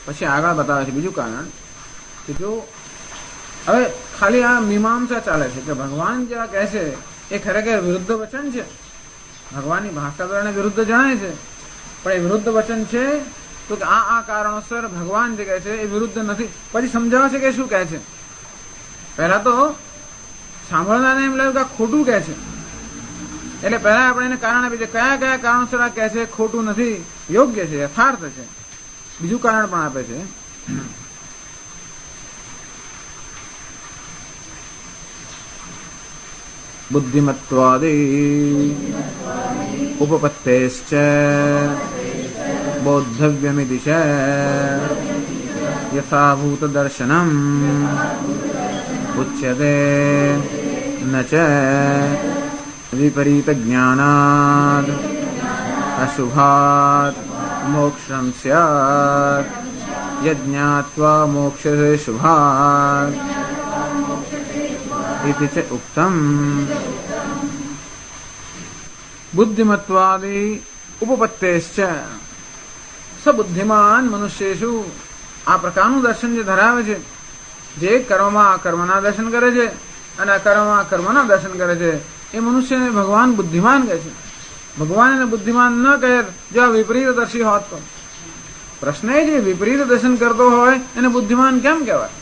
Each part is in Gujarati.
પછી આગળ બતાવે છે બીજું કારણ કે જો હવે ખાલી આ મીમાંસા ચાલે છે કે ભગવાન જે આ કહે છે એ ખરેખર વિરુદ્ધ વચન છે, ભગવાનની ભાષા દ્વારા વિરુદ્ધ જણાય છે, પણ એ વિરુદ્ધ વચન છે તો કે આ કારણોસર ભગવાન જે કહે છે એ વિરુદ્ધ નથી. પછી સમજાવે છે કે શું કહે છે. પહેલા તો સાંભળનારને એમ લાગ્યું કે આ ખોટું કહે છે, એટલે પહેલા આપણે એને કારણ આપીએ કયા કયા કારણોસર આ કહે છે ખોટું નથી, યોગ્ય છે, યથાર્થ છે. બીજું કારણ પણ આપે છે. બુદ્ધિમત્વાદી ઉપપત્તેશ્ચ બોદ્ધવ્યમિતિ ચ યથાભૂત દર્શનમ ઉચ્યતે ન ચ વિપરીત જ્ઞાનાદ અશુભાત મોક્ષમ સ્યાત યજ્ઞાત્વા મોક્ષસે શુભાત इति च उक्तम. बुद्धिमत्वादि उपपत्तेश्च સબુદ્ધિમાન મનુષ્યેષુ આ પ્રકારનું દર્શન જે ધરાવે છે, જે કર્મમાં અકર્મના દર્શન કરે છે અને અકર્મમાં અકર્મના દર્શન કરે છે, એ મનુષ્યને ભગવાન બુદ્ધિમાન કહે છે. ભગવાન એને બુદ્ધિમાન ન કહે જો આ વિપરીત દર્શી હોત તો. પ્રશ્ન એ છે વિપરીત દર્શન કરતો હોય એને બુદ્ધિમાન કેમ કહેવાય?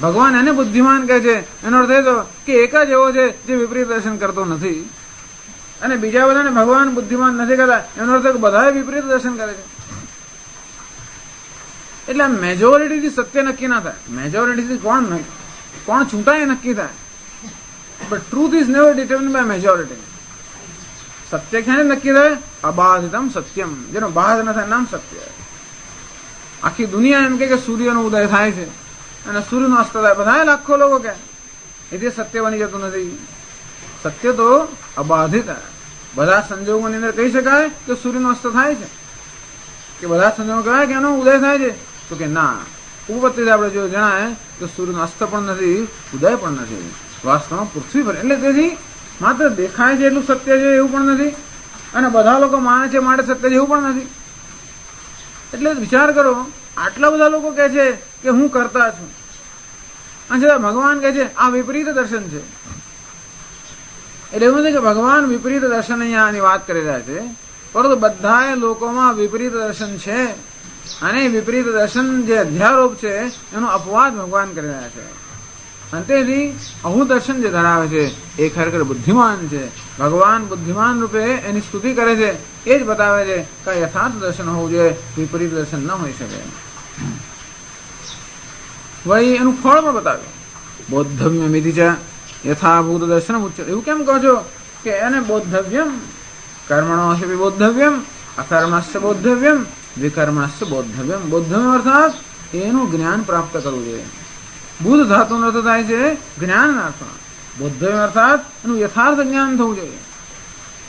ભગવાન એને બુદ્ધિમાન કહે છે એનો અર્થ એ તો કે એક જ એવો છે જે વિપરીત દર્શન કરતો નથી, અને બીજા બધાને ભગવાન બુદ્ધિમાન નથી કરતા એનો અર્થ કે બધા વિપરીત દર્શન કરે છે. એટલે મેજોરિટીથી સત્ય નક્કી ના થાય, મેજોરિટીથી કોણ છૂટાય નક્કી થાય, but truth is never determined by majority. સત્ય ક્યારે નક્કી થાય? અબાધિતમ સત્યમ, જેનો બાધ ન થાય નામ સત્ય. આખી દુનિયા એમ કે સૂર્યનો ઉદય થાય છે અને સૂર્યનો અસ્ત થાય, બધા લાખો લોકો કે એથી સત્ય બની જતું નથી. સત્ય તો અબાધિત, બધા સંજોગોની અંદર કહી શકાય કે સૂર્યનો અસ્ત થાય છે, કે બધા સંજોગો કહેવાય કે એનો ઉદય થાય છે, તો કે ના, ઉપપત્તિથી આપણે જો જણાય તો સૂર્યનો અસ્ત પણ નથી, ઉદય પણ નથી. વાસ્તવમાં પૃથ્વી પર એટલે તેથી માત્ર દેખાય છે એટલું સત્ય છે એવું પણ નથી, અને બધા લોકો માને છે માટે સત્ય છે એવું પણ નથી. એટલે વિચાર કરો, આટલા બધા લોકો કહે છે કે હું કરતા છું, અને છતાં ભગવાન કહે છે આ વિપરીત દર્શન છે. એટલે એવું નથી કે ભગવાન વિપરીત દર્શન અહીંયાની વાત કરી રહ્યા છે, પરંતુ બધા લોકોમાં વિપરીત દર્શન છે, અને વિપરીત દર્શન જે અધ્યારોપ છે એનો અપવાદ ભગવાન કરી રહ્યા છે. અને તેથી આવું દર્શન જે ધરાવે છે એ ખરેખર બુદ્ધિમાન છે. ભગવાન બુદ્ધિમાન રૂપે એની સ્તુતિ કરે છે, એ જ બતાવે છે કે યથાર્થ દર્શન હોવું જોઈએ, વિપરીત દર્શન ન હોઈ શકે. વળી એનું ફળ પણ બતાવ્યું. બોદ્ધવ્યમિતિ ચ યથાભૂત દર્શન ઉચ્ચ. એવું કેમ કહો છો કે એને બોદ્ધવ્યમ, કર્મણોશ્ચ બોદ્ધવ્યમ, અકર્મશ્ચ બોદ્ધવ્યમ, વિકર્મશ્ચ બોદ્ધવ્યમ. બોદ્ધવ્યમ અર્થાત એનું જ્ઞાન પ્રાપ્ત કરવું જોઈએ. બુદ્ધ ધાતુનો અર્થ થાય છે જ્ઞાનના અર્થમાં. બોદ્ધવ્યમ અર્થાત એનું યથાર્થ જ્ઞાન થવું જોઈએ.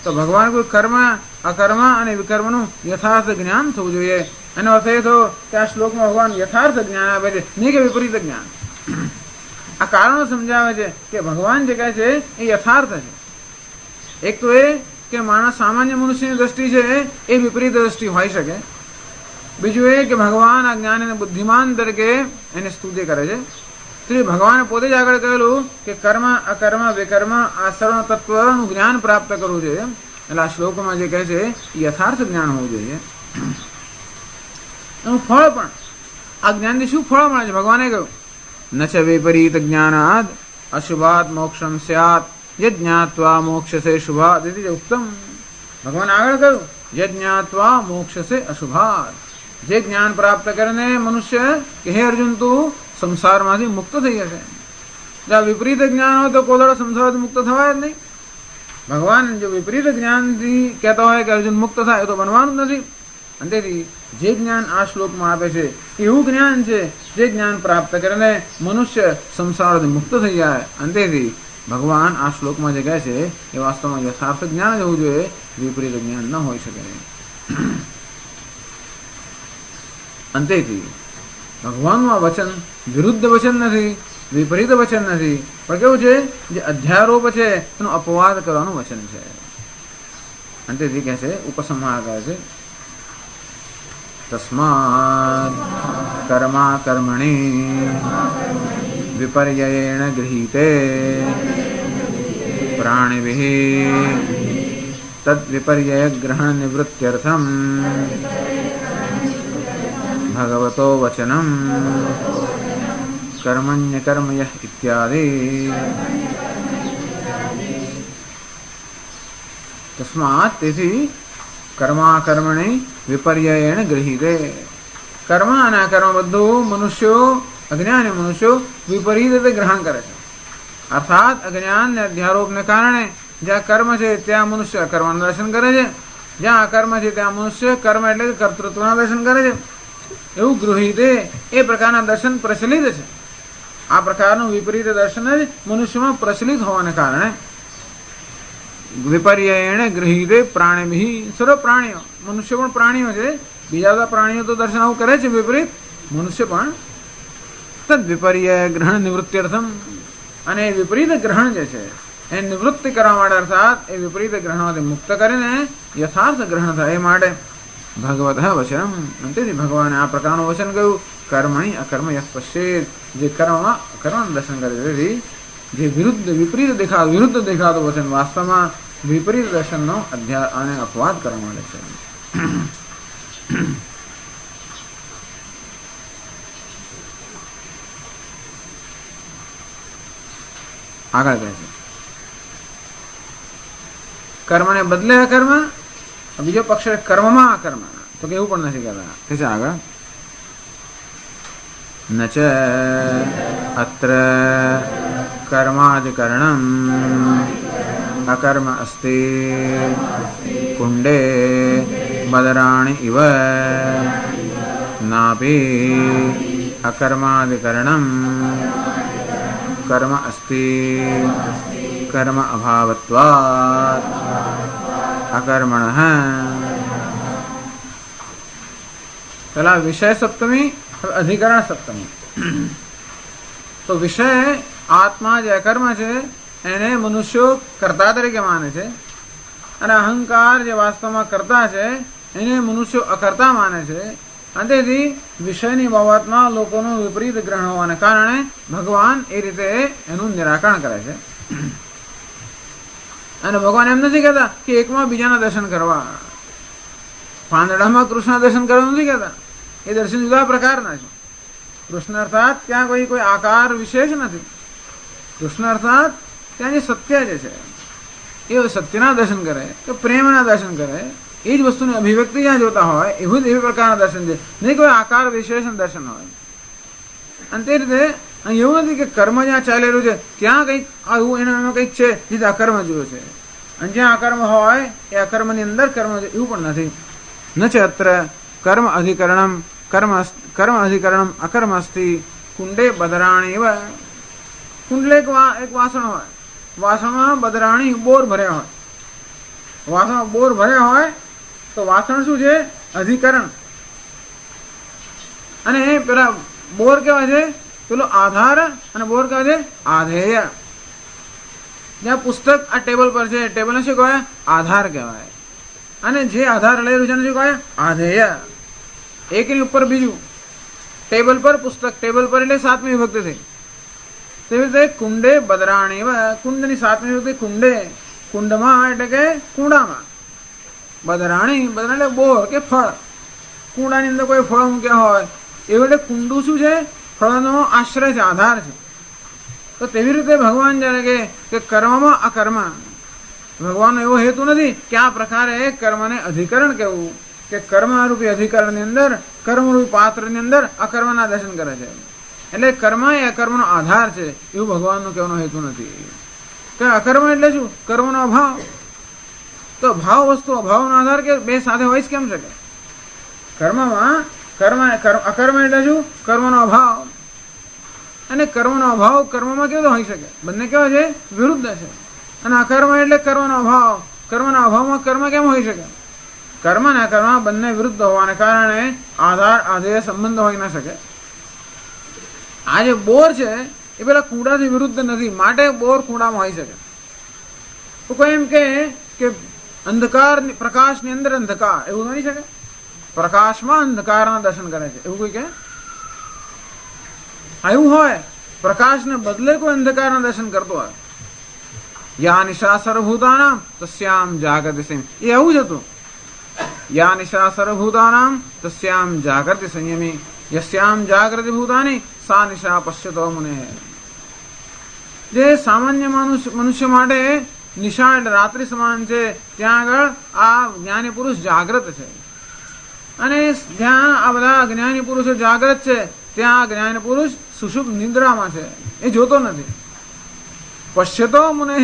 તો ભગવાન કોઈ કર્મ અકર્મ અને વિકર્મનું યથાર્થ જ્ઞાન થવું જોઈએ. એનો અર્થ એ થયો કે આ શ્લોકમાં ભગવાન યથાર્થ જ્ઞાન આપે છે, નહીં કે વિપરીત જ્ઞાન. આ કારણો સમજાવે છે કે ભગવાન જે કહે છે એ યથાર્થ છે. એક તો એ કે માણસ સામાન્ય મનુષ્યની દ્રષ્ટિ છે એ વિપરીત દ્રષ્ટિ હોઈ શકે. બીજું એ કે ભગવાન આ જ્ઞાન અને બુદ્ધિમાન તરીકે એને સ્તુતિ કરે છે. તો ભગવાને પોતે જ આગળ કહેલું કે કર્મ અકર્મ વિકર્મ આ સર્વ તત્વનું જ્ઞાન પ્રાપ્ત કરવું જોઈએ. એટલે આ શ્લોકમાં જે કહે છે એ યથાર્થ જ્ઞાન હોવું જોઈએ. એનું ફળ પણ, આ જ્ઞાનથી શું ફળ મળે છે? ભગવાને કહ્યું ન ચ વિપરીત જ્ઞાનાદ અશુભાત મોક્ષમ સ્યાત યજ્ઞાત્વા મોક્ષસે શુભાત. તેથી ઉત્તમ ભગવાન આગળ કહ્યું યજ્ઞાત્વા મોક્ષસે અશુભાત. જે જ્ઞાન પ્રાપ્ત કરીને મનુષ્ય કે હે અર્જુન તું સંસારમાંથી મુક્ત થઈ જશે. જો વિપરીત જ્ઞાન હોય તો કોઈ સંસારથી મુક્ત થવાય જ નહીં. ભગવાન જો વિપરીત જ્ઞાનથી કહેતા હોય કે અર્જુન મુક્ત થાય તો બનવાનું જ નથી. અને તેથી જે જ્ઞાન આ શ્લોકમાં આપે છે એવું જ્ઞાન છે જે જ્ઞાન પ્રાપ્ત કરીને મનુષ્ય સંસારથી મુક્ત થઈ જાય. અને તેથી ભગવાન આ શ્લોકમાં જે કહે છે એ વાસ્તવમાં યથાર્થ જ્ઞાન જ હોવું જોઈએ, વિપરીત જ્ઞાન ન હોઈ શકે. અને તેથી ભગવાનનું આ વચન વિરુદ્ધ વચન નથી, વિપરીત વચન નથી, પણ કેવું છે જે અધ્યારોપ છે એનો અપવાદ કરવાનું વચન છે. અને તેથી કહે છે ઉપસંહાર કહે છે તસ્માદ कर्मा कर्मणि विपर्ययेण गृहीते प्राणिभिः तद्विपर्यय ग्रहण निवृत्त्यर्थम भगवतो वचनम कर्मण्य कर्मयः इत्यादि। तस्मात् તેથી કર્મા કર્મણી વિપર્યયેણ ગૃહીતે, કર્મ અને અકર્મ બધું મનુષ્યો અજ્ઞાની મનુષ્યો વિપરીત રીતે ગ્રહણ કરે છે. અર્થાત અજ્ઞાન ને અધ્યારોપને કારણે જ્યાં કર્મ છે ત્યાં મનુષ્ય અકર્મનું દર્શન કરે છે, જ્યાં અકર્મ છે ત્યાં મનુષ્ય કર્મ એટલે કે કર્તૃત્વના દર્શન કરે છે. એવું ગૃહીતે એ પ્રકારના દર્શન પ્રચલિત છે. આ પ્રકારનું વિપરીત દર્શન જ મનુષ્યમાં પ્રચલિત હોવાને કારણે વિપર્યયેણ ગૃહીતે પ્રાણીભિ, સર્વ પ્રાણીઓ, મનુષ્ય પણ પ્રાણીઓ છે, બીજા બધા પ્રાણીઓ તો દર્શન આવું કરે છે વિપરીત, મનુષ્ય પણ તદ વિપર્યય ગ્રહણ નિવૃત્ત્યર્થમ, અને એ વિપરીત ગ્રહણ જે છે એ નિવૃત્તિ કરવા માટે, અર્થાત એ વિપરીત ગ્રહણોથી મુક્ત કરીને યથાર્થ ગ્રહણ થાય એ માટે ભગવત વચનમ, તેથી ભગવાને આ પ્રકારનું વચન કહ્યું કર્મણી અકર્મ યઃ પશ્યેત, જે કર્મમાં અકર્મનું દર્શન કરે છે. તેથી જે વિરુદ્ધ દેખાતું વચન વાસ્તવમાં વિપરીત દર્શનનો અધ્યાય અને અપવાદ કરવા માટે છે. આગળ કહે છે કર્મને બદલે અકર્મ, બીજો પક્ષ કર્મમાં અકર્મ, તો કે એવું પણ નથી કહેતા. તે છે આગળ ન ચ અત્ર કર્માધિકરણમ અકર્મ અસ્તિ કુંડે બદરાણિ ઇવ નાભી અકર્માધિકરણમ કર્મ અસ્તિ કર્મ અભાવત્વાत् અકર્મણઃ. પેલા વિષય સપ્તમી, અધિકરણ સપ્તમી. તો વિષય આત્મા જે અકર્મ છે એને મનુષ્યો કર્તા તરીકે માને છે, અને અહંકાર જે વાસ્તવમાં કર્તા છે એને મનુષ્યો અકર્તા માને છે. અને તેથી વિષયની બાબતમાં લોકોનું વિપરીત ગ્રહણ હોવાને કારણે ભગવાન એ રીતે એનું નિરાકરણ કરે છે. અને ભગવાન એમ નથી કહેતા કે એકમાં બીજાના દર્શન કરવા, પાંદડામાં કૃષ્ણ દર્શન કરવા નથી કહેતા. એ દર્શન જુદા પ્રકારના છે. કૃષ્ણ અર્થાત ત્યાં કોઈ આકાર વિશેષ નથી. કૃષ્ણ અર્થાત ત્યાં જે સત્ય જે છે એ સત્યના દર્શન કરે કે પ્રેમના દર્શન કરે, એ જ વસ્તુની અભિવ્યક્તિ જ્યાં જોતા હોય એવું જ એવી પ્રકારના દર્શન છે, નહીં કોઈ આકાર વિશેષ દર્શન હોય. અને તે રીતે અહીં એવું નથી કે કર્મ જ્યાં ચાલેલું છે ત્યાં કંઈક આવું એનો કંઈક છે જે અકર્મ જેવું છે, અને જ્યાં અકર્મ હોય એ અકર્મની અંદર કર્મ છે એવું પણ નથી. ન છે અત્ર કર્મ અધિકરણમ કર્મ અધિકરણમ અકર્મ અસ્તિ કુંડે બદરાણી એવા. કુંડલે એક વાસણ હોય, વાસણમાં બદરાણી બોર ભર્યા હોય, વાસણમાં બોર ભર્યા હોય તો વાસણ શું છે? અધિકરણ. અને પેલા બોર કેવા છે? પેલો આધાર, અને બોર કેવા છે? આધેય. જ્યાં પુસ્તક આ ટેબલ પર છે, ટેબલને શું કહેવાય? આધાર કહેવાય. અને જે આધાર લેલું છે શું કહેવાય? આધેય. એકની ઉપર બીજું, ટેબલ પર પુસ્તક, ટેબલ પર એટલે સાતમી વિભક્તિ થઈ. તેવી રીતે કુંડે બદરાણી, કુંડની સાતમી વિભક્તિ કુંડે, કુંડમાં એટલે કે કુંડામાં. બદરાણી, બદરાણી એટલે બોર કે ફળ. કુંડાની અંદર કોઈ ફળ મૂક્યા હોય એવું, એટલે કુંડું શું છે? ફળનો આશ્રય છે, આધાર છે. તો તેવી રીતે ભગવાન જાણે કે કર્મમાં અકર્મ, ભગવાનનો એવો હેતુ નથી કે આ પ્રકારે કર્મને અધિકરણ કહેવું, કે કર્મરૂપી અધિકરણની અંદર, કર્મરૂપી પાત્રની અંદર અકર્મના દર્શન કરે છે. એટલે કર્મ એ અકર્મનો આધાર છે એવું ભગવાનનો કહેવાનો હેતુ નથી. કે અકર્મ એટલે શું? કર્મનો અભાવ. તો ભાવ વસ્તુ અભાવનો આધાર કે બે સાથે હોય જ કેમ શકે? કર્મમાં અકર્મ એટલે શું? કર્મનો અભાવ. અને કર્મનો અભાવ કર્મમાં કેવો હોઈ શકે? બંને કેવા છે? વિરુદ્ધ છે. અને અકર્મ એટલે કર્મનો અભાવ, કર્મના અભાવમાં કર્મ કેમ હોઈ શકે? કર્મ અને અકર્મ બંને વિરુદ્ધ હોવાને કારણે આધાર આધેય સંબંધ હોઈ ન શકે. આ જે બોર છે એ પેલા કુંડાથી વિરુદ્ધ નથી, માટે બોર કુંડામાં હોઈ શકે. તો કોઈ એમ કે અંધકાર પ્રકાશની અંદર અંધકાર, એવું બની શકે? પ્રકાશમાં અંધકારના દર્શન કરે છે એવું કોઈ કહે? એવું હોય પ્રકાશને બદલે કોઈ અંધકારના દર્શન કરતો હોય. યા નિશા સર્વભૂતાનામ તસ્યામ જાગૃતિ સંયમ, એ એવું જ હતું. યા નિશા સર્વભૂતાનામ તસ્યામ જાગૃતિ સંયમી યસ્યામ જાગૃતિ ભૂતાની સા નિશા પશ્યતો મુને. જે સામાન્ય મનુષ્ય માટે નિશા એટલે રાત્રિ સમાન છે, ત્યાં આગળ આ જ્ઞાની પુરુષ જાગ્રત છે. અને જ્યાં આ બધા જ્ઞાની પુરુષો જાગ્રત છે ત્યાં જ્ઞાની પુરુષ સુષુપ્ત નિદ્રામાં છે, એ જોતો નથી. પશ્યતો મુને,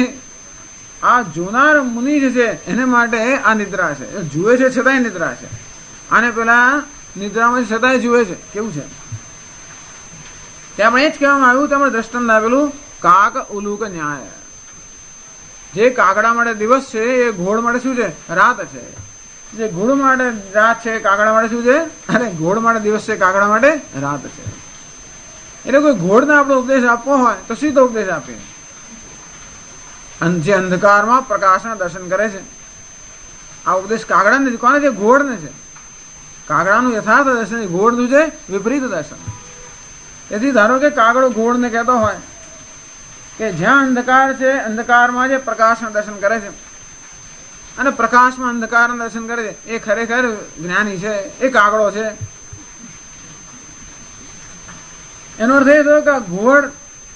આ જોનાર મુનિ જે છે એને માટે આ નિદ્રા છે. જુએ છે છતાંય નિદ્રા છે. અને પેલા નિદ્રામાં છતાંય જુએ છે. કેવું છે ત્યાં એ જ કહેવામાં આવ્યું. તેમણે દ્રષ્ટાંત આપેલું કાક ઉલુક ન્યાય. જે કાગડા માટે દિવસ છે એ ઘોડ માટે શું છે? રાત છે. જે ઘોડ માટે રાત છે કાગડા માટે શું છે? અરે ઘોડ માટે દિવસ છે, કાગડા માટે રાત છે. એટલે કોઈ ઘોડને આપણો ઉપદેશ આપવો હોય તો સીધો ઉપદેશ આપીએ. જે અંધકારમાં પ્રકાશના દર્શન કરે છે, આ ઉપદેશ કાગડા નથી. કોને છે? ઘોડને છે. કાગડાનું યથાર્થ દર્શન, ઘોડનું છે વિપરીત દર્શન. તેથી ધારો કે કાગડો ઘોડને કહેતો હોય કે જ્યાં અંધકાર છે અંધકારમાં જે પ્રકાશના દર્શન કરે છે અને પ્રકાશમાં અંધકારના દર્શન કરે છે, એ ખરેખર જ્ઞાની છે, એ કાગડો છે. એનો અર્થ એ થયો કે આ ઘોડ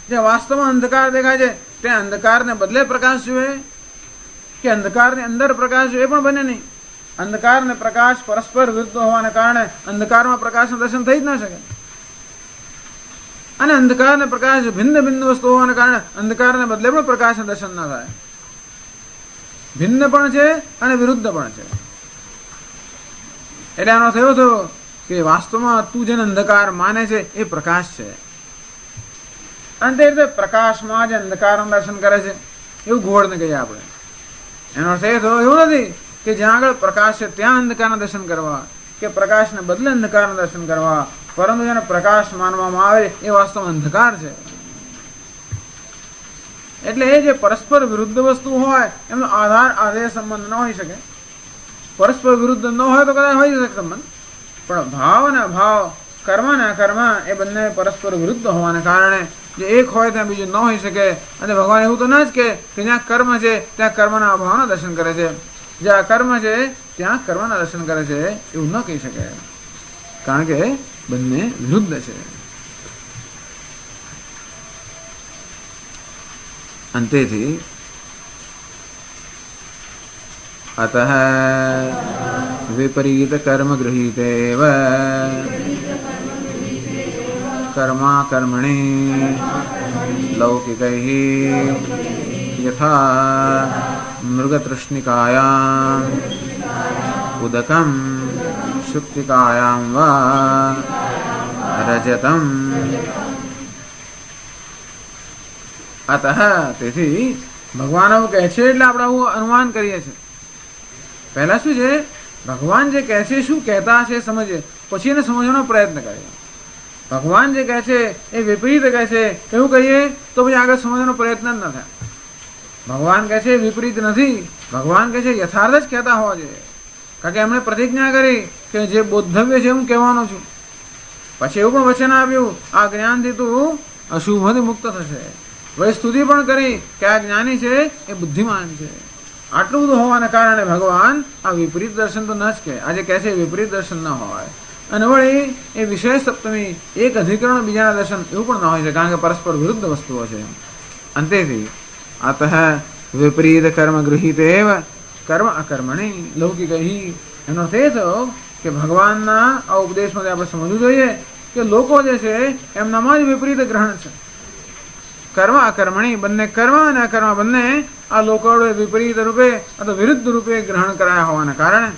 જે વાસ્તવમાં અંધકાર દેખાય છે તે અંધકારને બદલે પ્રકાશ જોઈએ કે અંધકારની અંદર પ્રકાશ જોઈએ, પણ બને નહીં. અંધકાર ને પ્રકાશ પરસ્પર વિરુદ્ધ હોવાને કારણે અંધકારમાં પ્રકાશનું દર્શન થઈ જ ન શકે. અને અંધકાર ને પ્રકાશ ભિન્ન ભિન્ન વસ્તુ હોવાને કારણે અંધકારને બદલે પણ પ્રકાશનું દર્શન ન થાય. ભિન્ન પણ છે અને વિરુદ્ધ પણ છે. એટલે આનો થયો હતો કે વાસ્તવમાં તું જેને અંધકાર માને છે એ પ્રકાશ છે. અને તે રીતે પ્રકાશમાં જે અંધકારનું દર્શન કરે છે એવું ઘોડને કહીએ આપણે. એનો અર્થ એ થયો એવું નથી કે જ્યાં આગળ પ્રકાશ છે ત્યાં અંધકારના દર્શન કરવા કે પ્રકાશને બદલે અંધકારના દર્શન કરવા, પરંતુ જેને પ્રકાશ માનવામાં આવે એ વાસ્તવમાં અંધકાર છે. એટલે એ જે પરસ્પર વિરુદ્ધ વસ્તુ હોય એમનો આધાર આધેય સંબંધ ન હોઈ શકે. પરસ્પર વિરુદ્ધ ન હોય તો કદાચ હોઈ શકે સંબંધ, પણ ભાવ અને અભાવ, કર્મ અને અકર્મ એ બંને પરસ્પર વિરુદ્ધ હોવાને કારણે જે એક હોય ત્યાં બીજું ન હોઈ શકે. અને ભગવાન એવું તો ના જ કે જ્યાં કર્મ છે ત્યાં કર્મના અભાવના દર્શન કરે છે, જ્યાં અકર્મ છે ત્યાં કર્મના દર્શન કરે છે, એવું ન કહી શકે. કારણ કે બંને વિરુદ્ધ છે. અંતેથી અતઃ વિપરીત કર્મ ગૃહીતેવ કર્મા કર્મણિ લૌકિકૈઃ યથા મૃગતૃષ્ણિકાયામ ઉદકમ શુક્તિકાયામ વા રજતમ. અતઃ તેથી ભગવાન આવું કહે છે એટલે આપણે આવું અનુમાન કરીએ છીએ. પહેલા શું છે, ભગવાન જે કહે છે શું કહેતા છે સમજીએ, પછી એને સમજવાનો પ્રયત્ન કરીએ. ભગવાન જે કહે છે એ વિપરીત કહે છે એવું કહીએ તો પછી આગળ સમજવાનો પ્રયત્ન જ ન થાય. ભગવાન કહે છે વિપરીત નથી, ભગવાન કહે છે યથાર્થ જ કહેતા હોવા જોઈએ. કારણ કે એમણે પ્રતિજ્ઞા કરી કે જે બોધવ્ય છે હું કહેવાનો છું. પછી એવું પણ વચન આપ્યું આ જ્ઞાનથી તું અશુભથી મુક્ત થશે. વળી સ્તુતિ પણ કરી કે આ જ્ઞાની છે એ બુદ્ધિમાન છે. આટલું બધું હોવાને કારણે ભગવાન આ વિપરીત દર્શન તો ન જ કહે. આજે કહે છે વિપરીત દર્શન ન હોય. અને વળી એ વિષય સપ્તમી એક અધિકરણ બીજાના દર્શન એવું પણ ન હોય છે, કારણ કે પરસ્પર વિરુદ્ધ વસ્તુઓ છે. અંતેથી અતઃ વિપરીત કર્મ ગૃહીતેવ કર્મ અકર્મણિ લૌકિકૈઃ. એનો અર્થ એ થયો કે ભગવાનના આ ઉપદેશમાંથી આપણે સમજવું જોઈએ કે લોકો જે છે એમનામાં જ વિપરીત ગ્રહણ છે. કર્મ અકર્મણી બંને કર્મ અને અકર્મ બંને આ લોકોએ વિપરીત રૂપે અથવા વિરુદ્ધ રૂપે ગ્રહણ કરાયા હોવાને કારણે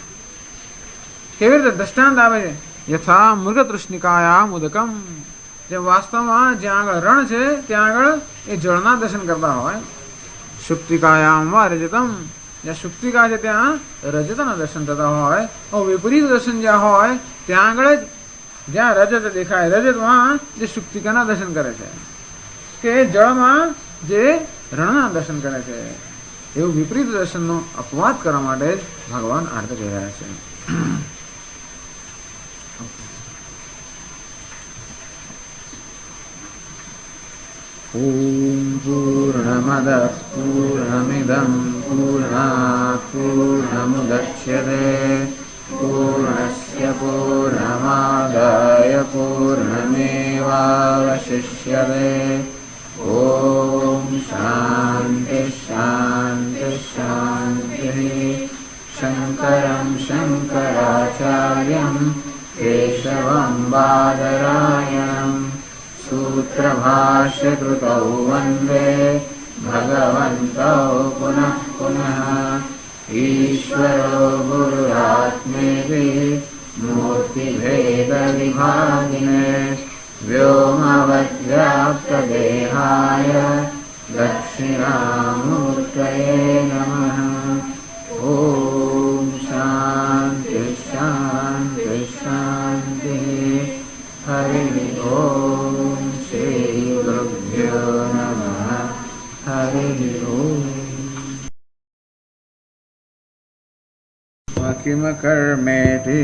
કેવી રીતે દ્રષ્ટાંત આવે છે, યથા મૃગતૃષ્ણિકાયામ ઉદકમ. જે વાસ્તવમાં જ્યાં આગળ રણ છે ત્યાં આગળ એ જળના દર્શન કરતા હોય. શુક્તિકાયામ વા રજતમ, જ્યાં શુક્તિકા છે ત્યાં રજતના દર્શન થતા હોય. વિપરીત દર્શન જ્યાં હોય ત્યાં આગળ જ જ્યાં રજત દેખાય રજતમાં જે શુક્તિકાના દર્શન કરે છે કે જળમાં જે રણના દર્શન કરે છે. એવું વિપરીત દર્શનનો અપવાદ કરવા માટે જ ભગવાન આર્ત કહી રહ્યા છે. ઓમ પૂર્ણમદ પૂર્ણમિદં પૂર્ણાત પૂર્ણમુદચ્યતે પૂર્ણસ્ય પૂર્ણમાદાય પૂર્ણમેવાવશિષ્યતે. ઓમ શાંતિ શાંતિ શાંતિ. શંકરં શંકરાચાર્યં કેશવં બાદરાયણં સૂત્રભાષ્યકૃતૌ વંદે ભગવन्तૌ પુનઃ પુનઃ. ઈશ્વરો ગુરુરાત્મેતિ મૂર્તિભેદવિભાગિને વ્યોમવદ્વ્યાપ્તદેહાય દક્ષિણામૂર્તયે નમઃ. ઓમ શાંતિ શાંતિ શાંતિ. હરિ ઓમ શ્રી ગુરુભ્યો નમઃ. હરિ ઓમ. કિમ કર્મેતિ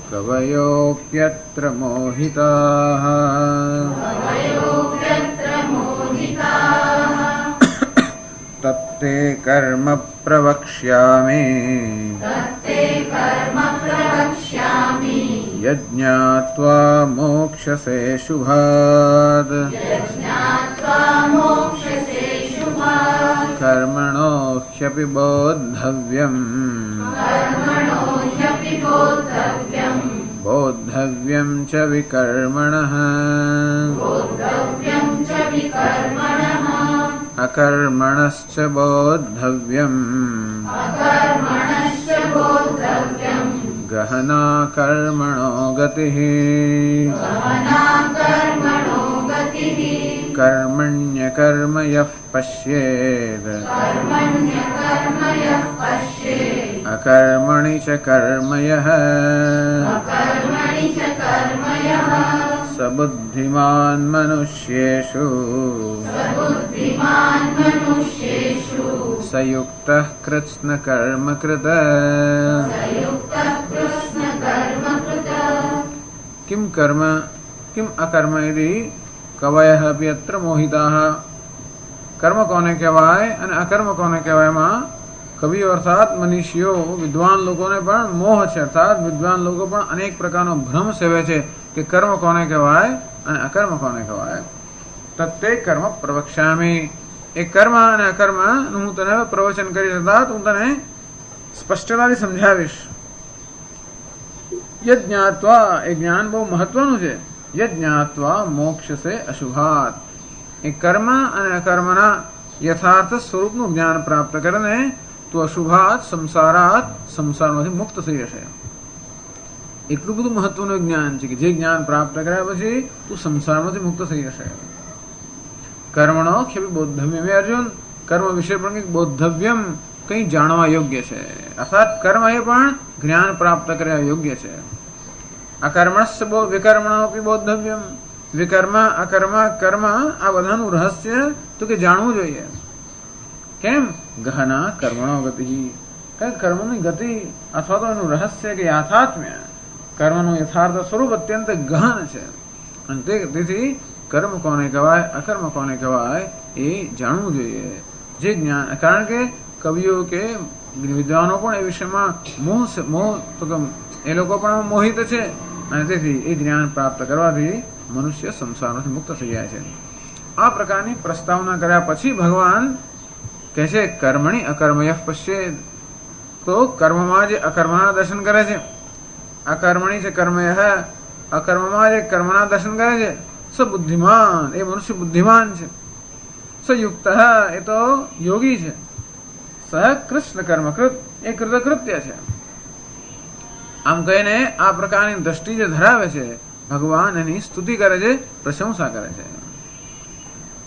કવયોપ્યત્ર મોહિતાઃ તત્તે કર્મ પ્રવક્ષ્યામિ યજ્ઞાત્વા મોક્ષ્યસે શુભાદ. કર્મણો હ્યપि બોદ્ધવ્યમ બોદ્ધવ્યમ ચ વિકર્મણઃ અકર્મણશ્ચ બોદ્ધવ્યમ ગહના કર્મણો ગતિઃ કર્મણ્યકર્મ યઃ પશ્યેદ અકર્મણિ ચ કર્મ યઃ સબુદ્ધિમાન મનુષ્યેષુ સયુક્તઃ કૃત્સ્ન કર્મકૃત. કિમ કર્મ કિમ અકર્મ ઇતિ કવયઃ અપि અત્ર મોહિતાઃ. કર્મ કોને કહેવાય અને અકર્મ કોને કહેવાયમાં કવિઓ અર્થાત મનીષીઓ વિદ્વાન લોકોને પણ મોહ છે. અર્થાત વિદ્વાન લોકો પણ અનેક પ્રકારનો ભ્રમ સેવે છે કે કર્મ કોને કહેવાય અને અકર્મ કોને કહેવાય. તત્તે કર્મ પ્રવક્ષ્યામિ. એ કર્મ અને અકર્મનું હું તને પ્રવચન કરીશ, અર્થાત હું તને સ્પષ્ટતાથી સમજાવીશ. યજ્ઞાત્વા, એ જ્ઞાન બહુ મહત્વનું છે. યજ્ઞાત્વા મોક્ષસે અશુભાત. એ કર્મ અને અકર્મના યથાર્થ સ્વરૂપનું જ્ઞાન પ્રાપ્ત કરીને તું અશુભાત સંસારાત, સંસારમાંથી મુક્ત થઈ જશે. એટલું બધું મહત્વનું જ્ઞાન છે કે જે જ્ઞાન પ્રાપ્ત કર્યા પછી તું સંસારમાંથી મુક્ત થઈ જશે. કર્મણો ખ્યપી બોદ્ધવ્યમ. અર્જુન, કર્મ વિશે પણ કંઈક બોદ્ધવ્યમ, કંઈ જાણવા યોગ્ય છે. અર્થાત કર્મ એ પણ જ્ઞાન પ્રાપ્ત કર્યા યોગ્ય છે. અકર્મણસ્ય વિકર્મણોપી બોદ્ધવ્યમ. વિકર્મ અકર્મ કર્મ આ બધાનું રહસ્ય તો કે જાણવું જોઈએ. કેમ? ગહના કર્મણો ગતિ. કઈ કર્મની ગતિ અથવા તો એનું રહસ્ય કે યાથાત્મ્ય, કર્મનું યથાર્થ સ્વરૂપ અત્યંત ગહન છે. અને તેથી કર્મ કોને કહેવાય અકર્મ કોને કહેવાય એ જાણવું જોઈએ. જે જ્ઞાન, કારણ કે કવિઓ કે વિદ્વાનો પણ એ વિષયમાં મોહ તો કે એ લોકો પણ મોહિત છે અને તેથી એ જ્ઞાન પ્રાપ્ત કરવાથી મનુષ્ય સંસારમાંથી મુક્ત થઈ જાય છે. આ પ્રકારની પ્રસ્તાવના કર્યા પછી ભગવાન કહે છે કર્મણી અકર્મયઃ પશ્યેદ. તો કર્મમાં જે અકર્મના દર્શન કરે છે, અકર્મણી છે કર્મયઃ, અકર્મમાં જે કર્મના દર્શન કરે છે, સ બુદ્ધિમાન, એ મનુષ્ય બુદ્ધિમાન છે. સયુક્ત, એ તો યોગી છે. સહ કૃષ્ણ કર્મકૃત, એ કૃતકૃત્ય છે. આમ કહીને આ પ્રકારની દ્રષ્ટિ જે ધરાવે છે ભગવાન એની સ્તુતિ કરે છે, પ્રશંસા કરે છે.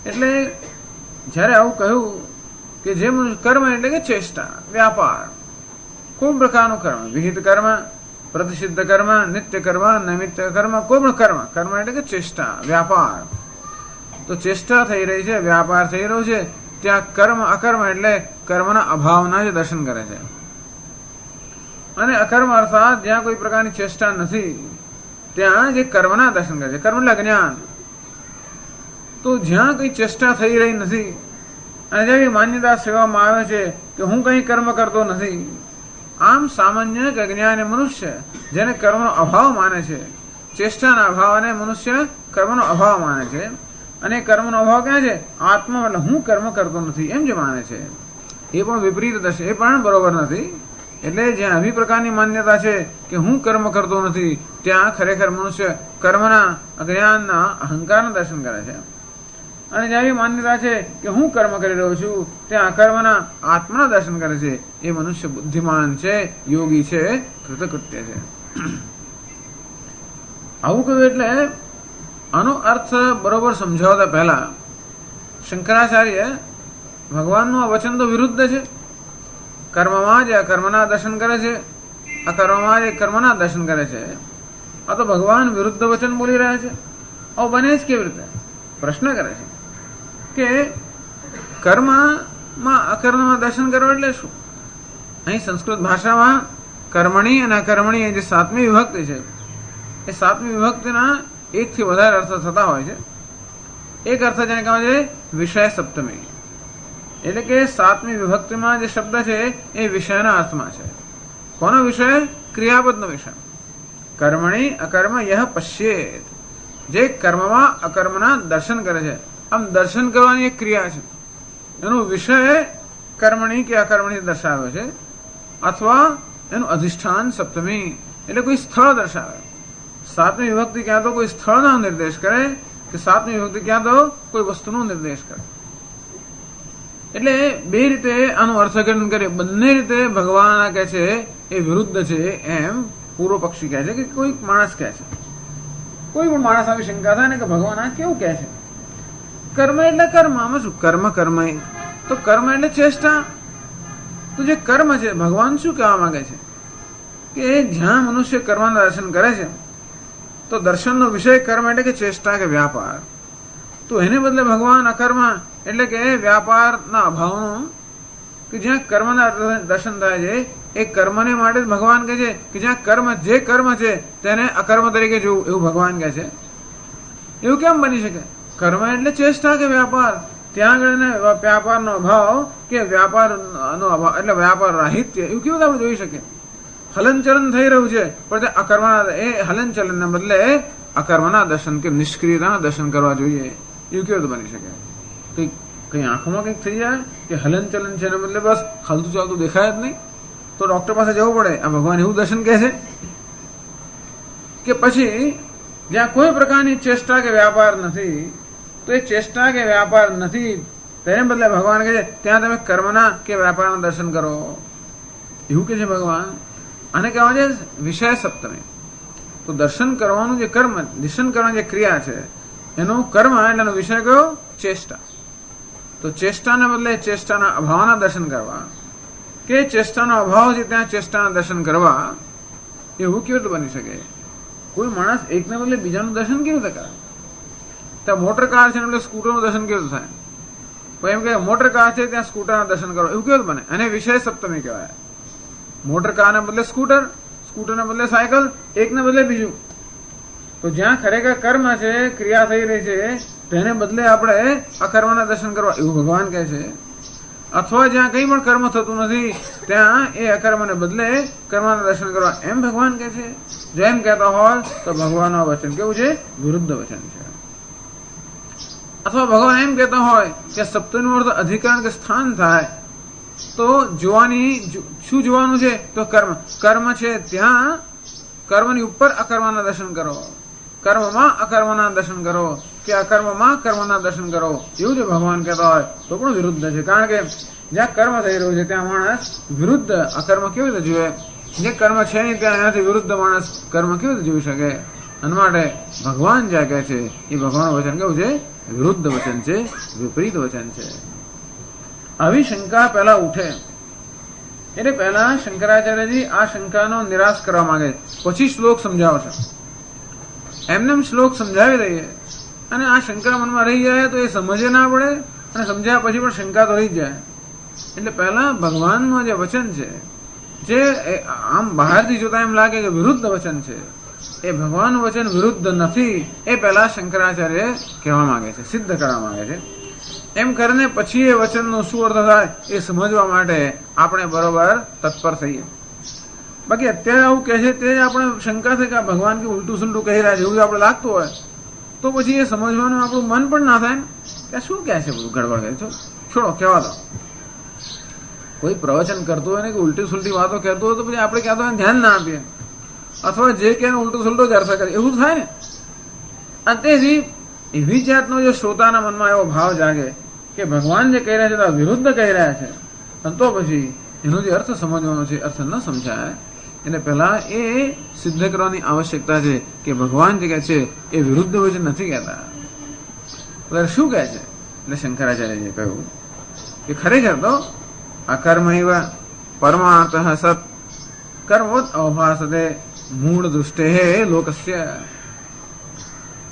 એટલે જ્યારે આવું કહ્યું કે જે કર્મ એટલે કે ચેષ્ટા, વ્યાપાર, કોઈ પ્રકારનું કર્મ, વિહિત કર્મ, પ્રતિષિદ્ધ કર્મ, નિત્ય કર્મ, નૈમિત્ય કર્મ, કોઈ પણ કર્મ, કર્મ એટલે કે ચેષ્ટા, વ્યાપાર. તો ચેષ્ટા થઈ રહી છે, વ્યાપાર થઈ રહ્યો છે, ત્યાં કર્મ અકર્મ એટલે કર્મના અભાવના જ દર્શન કરે છે. અને અકર્મ અર્થાત જ્યાં કોઈ પ્રકારની ચેષ્ટા નથી, ત્યાં જે કર્મના દર્શન કરે છે, કર્મ એટલે જ્ઞાન. તો જ્યાં કઈ ચેષ્ટા થઈ રહી નથી અને જેવી માન્યતા સેવામાં આવે છે કે હું કઈ કર્મ કરતો નથી, આમ સામાન્ય કે અજ્ઞાની મનુષ્ય જેને કર્મનો અભાવ માને છે, ચેષ્ટાના અભાવને મનુષ્ય કર્મનો અભાવ માને છે, અને કર્મનો અભાવ ક્યાં છે? આત્મા, એટલે હું કર્મ કરતો નથી એમ જે માને છે એ પણ વિપરીત થશે, એ પણ બરોબર નથી. એટલે જ્યાં આવી પ્રકારની માન્યતા છે કે હું કર્મ કરતો નથી, ત્યાં ખરેખર મનુષ્ય કર્મના અજ્ઞાનના અહંકારના દર્શન કરે છે. અને જ્યાં એવી માન્યતા છે કે હું કર્મ કરી રહ્યો છું, ત્યાં કર્મના આત્માના દર્શન કરે છે. એ મનુષ્ય બુદ્ધિમાન છે, યોગી છે, કૃતકૃત્ય છે. આવું કહ્યું એટલે આનો અર્થ બરોબર સમજાવતા પહેલા શંકરાચાર્ય ભગવાનનું આ વચન તો વિરુદ્ધ છે. કર્મમાં જ અકર્મના દર્શન કરે છે, અકર્મમાં જ કર્મના દર્શન કરે છે. આ તો ભગવાન વિરુદ્ધ વચન બોલી રહ્યા છે. આવું બને જ કેવી રીતે? પ્રશ્ન કરે છે કે કર્મમાં અકર્મમાં દર્શન કરવા એટલે શું? અહીં સંસ્કૃત ભાષામાં કર્મણી અને અકર્મણી જે 7મી વિભક્તિ છે, એ 7મી વિભક્તિના એકથી વધારે અર્થ થતા હોય છે. એક અર્થ જેને કહેવાય છે વિષય સપ્તમી, એટલે કે 7મી વિભક્તિમાં જે શબ્દ છે એ વિષયના અર્થમાં છે. કોનો વિષય? ક્રિયાપદનો વિષય. કર્મણી અકર્મ યહ પશ્યેત, જે કર્મમાં અકર્મના દર્શન કરે છે. આમ દર્શન કરવાની એક ક્રિયા છે, એનો વિષય કર્મણી કે અકર્મણી દર્શાવે છે, અથવા એનું અધિષ્ઠાન સપ્તમી એટલે કોઈ સ્થળ દર્શાવે. 7મી વિભક્તિ ક્યાં તો કોઈ સ્થળનો નિર્દેશ કરે કે 7મી વિભક્તિ ક્યાં તો કોઈ વસ્તુનો નિર્દેશ કરે. એટલે બે રીતે આનું અર્થઘટન કરે. બંને રીતે ભગવાન કહે છે એ વિરુદ્ધ છે એમ પૂર્વ પક્ષી કહે છે કે કોઈ માણસ કહે છે. કોઈ પણ માણસ આવી શંકા થાય ને કે ભગવાન આ કેવું કહે છે? કર્મ એટલે કર્મ, આમાં શું? કર્મ કર્મ તો કર્મ એટલે ચેષ્ટા. તો જે કર્મ છે, ભગવાન શું કહેવા માંગે છે કે જ્યાં મનુષ્ય કર્મના દર્શન કરે છે, તો દર્શનનો વિષય કર્મ એટલે કે ચેષ્ટા કે વ્યાપાર. તો એને બદલે ભગવાન અકર્મ એટલે કે વ્યાપારના અભાવનું, કે જ્યાં કર્મના દર્શન થાય છે એ કર્મને માટે ભગવાન કહે છે કે જ્યાં કર્મ, જે કર્મ છે તેને અકર્મ તરીકે જોવું, એવું ભગવાન કહે છે. એવું કેમ બની શકે? કર્મ એટલે ચેષ્ટા કે વ્યાપાર, ત્યાં આગળ વ્યાપારનો અભાવ કે વ્યાપારનો અભાવ એટલે વ્યાપાર રાહિત્ય, એવું કેવું આપણે જોઈ શકીએ? હલનચલન થઈ રહ્યું છે પણ તે અકર્મના, એ હલનચલનને બદલે અકર્મના દર્શન કે નિષ્ક્રિયતાના દર્શન કરવા જોઈએ, એવું કેવું બની શકે? કઈ આંખોમાં કંઈક થઈ જાય કે હલનચલન છે એના બદલે બસ હાલતું ચાલતું દેખાય જ નહીં, તો ડોક્ટર પાસે જવું પડે. આ ભગવાન એવું દર્શન કહે છે? કે પછી જ્યાં કોઈ પ્રકારની ચેષ્ટા કે વ્યાપાર નથી, તો એ ચેષ્ટા કે વ્યાપાર નથી તેને બદલે ભગવાન કહે છે ત્યાં તમે કર્મના કે વ્યાપારના દર્શન કરો, એવું કે છે ભગવાન. આને કહેવાય છે વિષય સપ્તમી. તો દર્શન કરવાનું જે કર્મ, દર્શન કરવાની જે ક્રિયા છે એનું કર્મ એટલે એનો વિષય કયો? ચેષ્ટા. તો ચેષ્ટાને બદલે ચેષ્ટાના અભાવના દર્શન કરવા, કે ચેષ્ટાનો અભાવ છે ત્યાં ચેષ્ટાના દર્શન કરવા, એવું કેવી રીતે બની શકે? કોઈ માણસ એકને બદલે બીજાનું દર્શન કેવી રીતે કરે? ત્યાં મોટર કાર છે એટલે સ્કૂટરનું દર્શન કેવું થાય? કોઈ એમ કે મોટર કાર છે ત્યાં સ્કૂટરના દર્શન કરો, એવું કેવું બને? અને વિષય સપ્તમી કહેવાય. મોટર કારને બદલે સ્કૂટર, સ્કૂટરને બદલે સાયકલ, એકને બદલે બીજું. તો જ્યાં ખરેખર કર્મ છે, ક્રિયા થઈ રહી છે, તેને બદલે આપણે અકર્મના દર્શન કરવા, એવું ભગવાન કહે છે. અથવા જ્યાં કંઈ પણ કર્મ થતું નથી ત્યાં એ અકર્મને બદલે કર્મના દર્શન કરવા, એમ ભગવાન કહે છે. જો એમ કહેતા હોય તો ભગવાનનું વચન કેવું છે? વિરુદ્ધ વચન છે. અથવા ભગવાન એમ કહેતા હોય કે સપ્તમીનો અર્થ અધિકરણ કે સ્થાન થાય, તો જોવાની શું જોવાનું છે? તો કર્મ. કર્મ છે ત્યાં કર્મની ઉપર અકર્મના દર્શન કરો, કર્મમાં અકર્મના દર્શન કરો કે અકર્મમાં કર્મના દર્શન કરો, એવું જો ભગવાન કહેતા હોય તો પણ વિરુદ્ધ છે. કારણ કે જ્યાં કર્મ થઈ રહ્યું છે ત્યાં માણસ વિરુદ્ધ અકર્મ કેવી રીતે જુએ? જે કર્મ છે નહીં ત્યાં એનાથી વિરુદ્ધ માણસ કર્મ કેવી રીતે જોઈ શકે? અને માટે ભગવાન જ્યાં કહે છે એ ભગવાનનું વચન કેવું છે? વિરુદ્ધ વચન છે, વિપરીત વચન છે. આવી શંકા પહેલા ઉઠે એટલે પહેલા શંકરાચાર્યજી આ શંકાનો નિરાશ કરવા માંગે, પછી શ્લોક સમજાવશે. એમને શ્લોક સમજાવી દઈએ અને આ શંકા મનમાં રહી જાય તો એ સમજે ના પડે, અને સમજ્યા પછી પણ શંકા તો રહી જાય. એટલે પહેલા ભગવાનનું જે વચન છે, જે આમ બહારથી જોતા એમ લાગે કે વિરુદ્ધ વચન છે, એ ભગવાન વચન વિરુદ્ધ નથી, એ પહેલા શંકરાચાર્ય કહેવા માંગે છે, સિદ્ધ કરવા માંગે છે. એમ કરીને પછી એ વચનનો શું અર્થ થાય એ સમજવા માટે આપણે બરોબર તત્પર થઈએ. બાકી અત્યારે આવું કહે છે તે આપણે શંકા છે કે ભગવાન કે ઉલટું સુલટું કહી રહ્યા છે એવું આપણે લાગતું હોય તો પછી એ સમજવાનું આપણું મન પણ ના થાય ને કે શું કહે છે, બધું ગડબડ કહે છે. છોડો, કહેવા દો. કોઈ પ્રવચન કરતું હોય ને કે ઉલટી સુલટી વાતો કહેતું હોય તો પછી આપણે કહેતો હોય ધ્યાન ના આપીએ, અથવા જે કે ઉલટું સુલટું જ અર્થ કરે એવું થાય ને. અને તેથી એવી જાતનો જો શ્રોતાના મનમાં એવો ભાવ જાગે કે ભગવાન જે કહી રહ્યા છે તે વિરુદ્ધ કહી રહ્યા છે, અને તો પછી એનો જે અર્થ સમજવાનો છે અર્થ ન સમજાય એટલે પહેલા એ સિદ્ધ કરવાની આવશ્યકતા છે કે ભગવાન જે કહે છે એ વિરુદ્ધ વચન નથી કહેતા. એટલે શું કહે છે? એટલે શંકરાચાર્યજીએ કહ્યું કે ખરેખર તો અકર્મ પરમાર્થ સત કર્મોત અવભાસતે મૂળ દૃષ્ટે લોકસ્ય.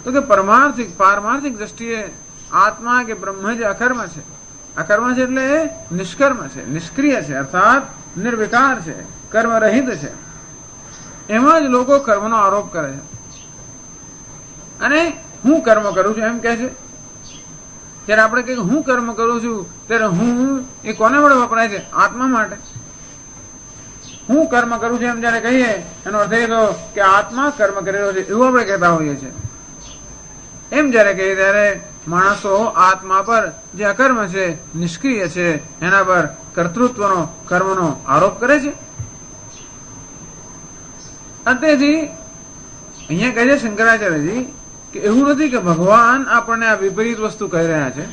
તો કે પારમાર્થિક દ્રષ્ટિએ આત્મા કે બ્રહ્મ જે અકર્મ છે, અકર્મ છે એટલે નિષ્કર્મ છે, નિષ્ક્રિય છે, અર્થાત નિર્વિકાર છે, કર્મ રહિત છે. એમાં જ લોકો કર્મનો આરોપ કરે છે અને હું કર્મ કરું છું એમ કહે છે. ત્યારે આપણે કહીએ હું કર્મ કરું છું ત્યારે હું એ કોને વડે વપરાય છે? આત્મા માટે. હું કર્મ કરું છું એમ જયારે કહીએ એનો અર્થ એ થયો કે આત્મા કર્મ કરી રહ્યો છે એવું આપણે કહેતા હોઈએ છીએ. એમ જયારે કહીએ ત્યારે માણસો આત્મા પર જે અકર્મ છે, નિષ્ક્રિય છે, એના પર કર્તૃત્વનો કર્મનો આરોપ કરે છે. તેથી અહીંયા કહે છે શંકરાચાર્યજી કે એવું નથી કે ભગવાન આપણને આ વિપરીત વસ્તુ કહી રહ્યા છે,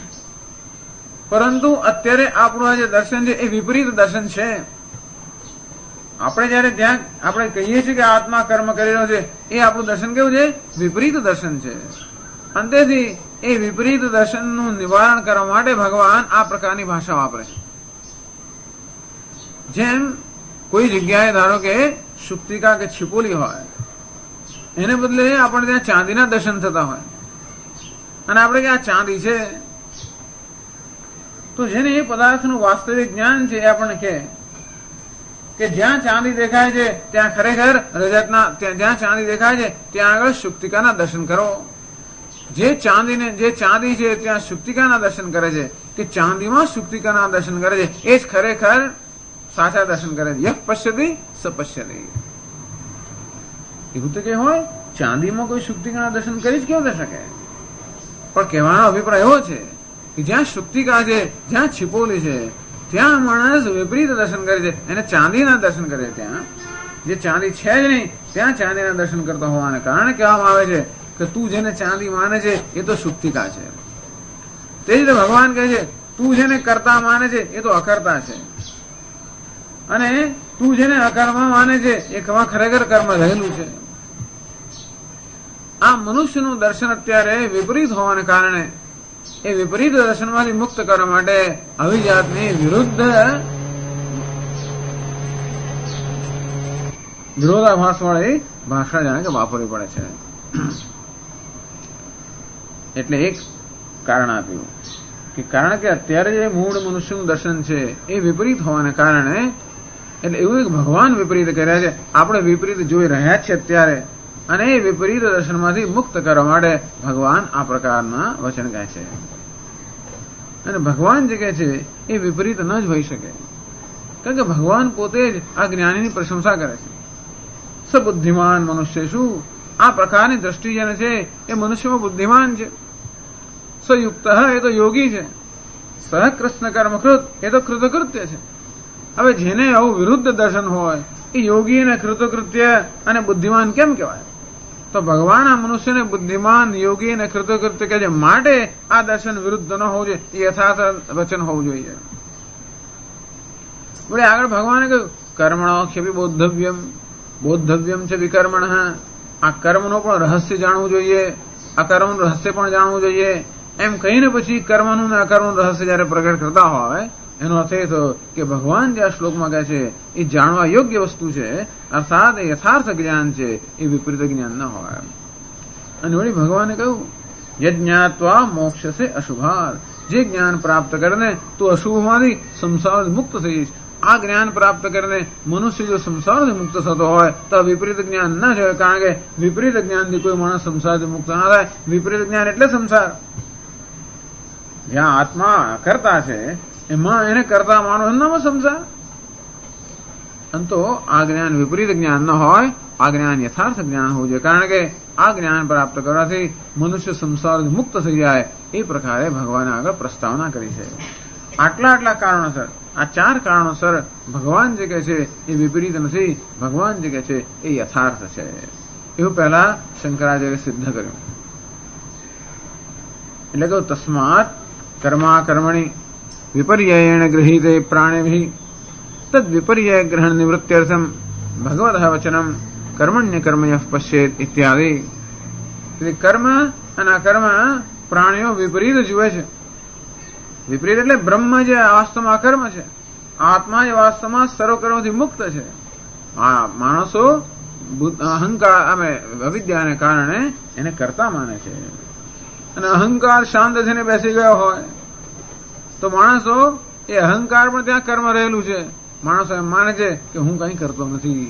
પરંતુ અત્યારે આપણું આ જે દર્શન છે એ વિપરીત દર્શન છે. આપણે જયારે ત્યાં આપણે કહીએ છીએ કે આત્મા કર્મ કરી રહ્યો છે એ આપણું દર્શન કેવું છે? વિપરીત દર્શન છે. અને તેથી એ વિપરીત દર્શનનું નિવારણ કરવા માટે ભગવાન આ પ્રકારની ભાષા વાપરે છે. જેમ કોઈ જગ્યાએ ધારો કે શુક્તિકા કે છીપોલી હોય, એને બદલે આપણે ત્યાં ચાંદીના દર્શન થતા હોય અને આપણે કે આ ચાંદી છે, તો જેને એ પદાર્થનું વાસ્તવિક જ્ઞાન છે એ આપણને કે જ્યાં ચાંદી દેખાય છે ત્યાં ખરેખર રજતના, જ્યાં ચાંદી દેખાય છે ત્યાં આગળ શુક્તિકાના દર્શન કરો. જે ચાંદી છે ત્યાં શુક્તિકાના દર્શન કરે છે કે ચાંદીમાં શુક્તિકાના દર્શન કરે છે એ જ ખરેખર સાચા દર્શન કરે છે. યહ પશ્યતિ સ પશ્યતિ. એવું તો કે હોય ચાંદીમાં કોઈ શુક્તિકાના દર્શન કરી જ કેવું થઈ શકે? પણ કહેવાનો અભિપ્રાય એવો છે કે જ્યાં શુક્તિકા છે, જ્યાં છીપોલી છે ત્યાં માણસ વિપરીત દર્શન કરે છે, એને ચાંદીના દર્શન કરે છે. ત્યાં જે ચાંદી છે જ નહીં ત્યાં ચાંદીના દર્શન કરતા હોવાને કારણે કહેવામાં આવે છે કે તું જેને ચાંદી માને છે એ તો શુક્તિકા છે. તે જ રીતે ભગવાન કહે છે તું જેને કરતા માને છે એ તો અકર્તા છે, અને તું જેને અકર્મ માને છે એ ખરેખર કર્મ રહેલું છે. આ મનુષ્યનું દર્શન અત્યારે વિપરીત હોવાને કારણે એ વિપરીત દર્શનમાંથી મુક્ત કરવા માટે આવી જાતની વિરોધાભાસ વાળી ભાષા જાણે કે વાપરવી પડે છે. એટલે એક કારણ આપ્યું કે કારણ કે અત્યારે જે મૂળ મનુષ્યનું દર્શન છે એ વિપરીત હોવાને કારણે, એટલે એવું એક ભગવાન વિપરીત કર્યા છે, આપણે વિપરીત જોઈ રહ્યા જ છે અત્યારે, અને એ વિપરીત દર્શનમાંથી મુક્ત કરવા માટે ભગવાન આ પ્રકારના વચન કહે છે. અને ભગવાન જે કહે છે એ વિપરીત ન જ હોઈ શકે, કારણ કે ભગવાન પોતે જ આ જ્ઞાનીની પ્રશંસા કરે છે. સબુદ્ધિમાન મનુષ્ય શું? આ પ્રકારની દ્રષ્ટિ જેને છે એ મનુષ્યમાં બુદ્ધિમાન છે. સયુક્ત એ તો યોગી છે. સહ કૃષ્ણ કર્મકૃત એ તો કૃતકૃત્ય છે. હવે જેને આવું વિરુદ્ધ દર્શન હોય એ યોગી અને કૃતકૃત્ય અને બુદ્ધિમાન કેમ કહેવાય? તો ભગવાન આ મનુષ્યને બુદ્ધિમાન, યોગી અને કૃતકૃત્ય કહે છે, માટે આ દર્શન વિરુદ્ધ ન હોવું જોઈએ, એ યથાર્થ વચન હોવું જોઈએ. વળી આગળ ભગવાને કહ્યું કર્મણો ક્ષેપી બોદ્ધવ્યમ છે વિકર્મણ. આ કર્મનો પણ રહસ્ય જાણવું જોઈએ, અકર્મનું રહસ્ય પણ જાણવું જોઈએ. એમ કહીને પછી કર્મનું અને અકર્મનું રહસ્ય જયારે પ્રગટ કરતા હોય એનો અર્થ એ થયો કે ભગવાન જે આ શ્લોકમાં કહે છે એ જાણવા યોગ્ય વસ્તુ છે, અર્થાત એ યથાર્થ જ્ઞાન છે, એ વિપરીત જ્ઞાન ન હોય. અને વળી ભગવાને કહ્યું યજ્ઞાત્વા મોક્ષ સે અશુભાર. જે જ્ઞાન પ્રાપ્ત કરીને તું અશુભમાંથી સંસાર મુક્ત થઈશ. આ જ્ઞાન પ્રાપ્ત કરીને મનુષ્ય જો સંસારથી મુક્ત થતો હોય તો વિપરીત જ્ઞાન ન જોઈએ, કારણ કે વિપરીત જ્ઞાનથી કોઈ માણસ સંસારથી મુક્ત ના થાય. વિપરીત જ્ઞાન એટલે સંસાર. જ્યાં આત્મા કરતા છે એમાં એને કરતા માનો એનામાં સંસાર. અંતો આ જ્ઞાન વિપરીત જ્ઞાન ન હોય, આ જ્ઞાન યથાર્થ જ્ઞાન હોવું જોઈએ, કારણ કે આ જ્ઞાન પ્રાપ્ત કરવાથી મનુષ્ય સંસારથી મુક્ત થઈ જાય. એ પ્રકારે ભગવાને આગળ પ્રસ્તાવના કરી છે. આટલા કારણોસર, આ 4 કારણોસર ભગવાન જે કહે છે એ વિપરીત નથી, ભગવાન જે કહે છે એ યથાર્થ છે. એવું પહેલા શંકરાચાર્ય સિદ્ધ કર્યું. એટલે કે તસ્માત કર્મા કર્મણી વિપર્યયેણ ગૃહીતે પ્રાણિભિ તદ વિપર્યય ગ્રહણ નિવૃત્ત્યર્થમ ભગવતઃ વચનમ કર્મણ્ય કર્મયઃ પશ્યેત ઇત્યાદિ. એટલે કર્મ અને અકર્મ પ્રાણીઓ વિપરીત જુએ છે. વિપરીત એટલે બ્રહ્મ જે વાસ્તવમાં અકર્મ છે, આત્મા એ વાસ્તવમાં સર્વકર્મથી મુક્ત છે. આ માણસો અહંકાર અવિદ્યાને કારણે એને કરતા માને છે, અને અહંકાર શાંત થઈને બેસી ગયો હોય તો માણસો એ અહંકાર પણ ત્યાં કર્મ રહેલું છે. માણસો એમ માને છે કે હું કંઈ કરતો નથી,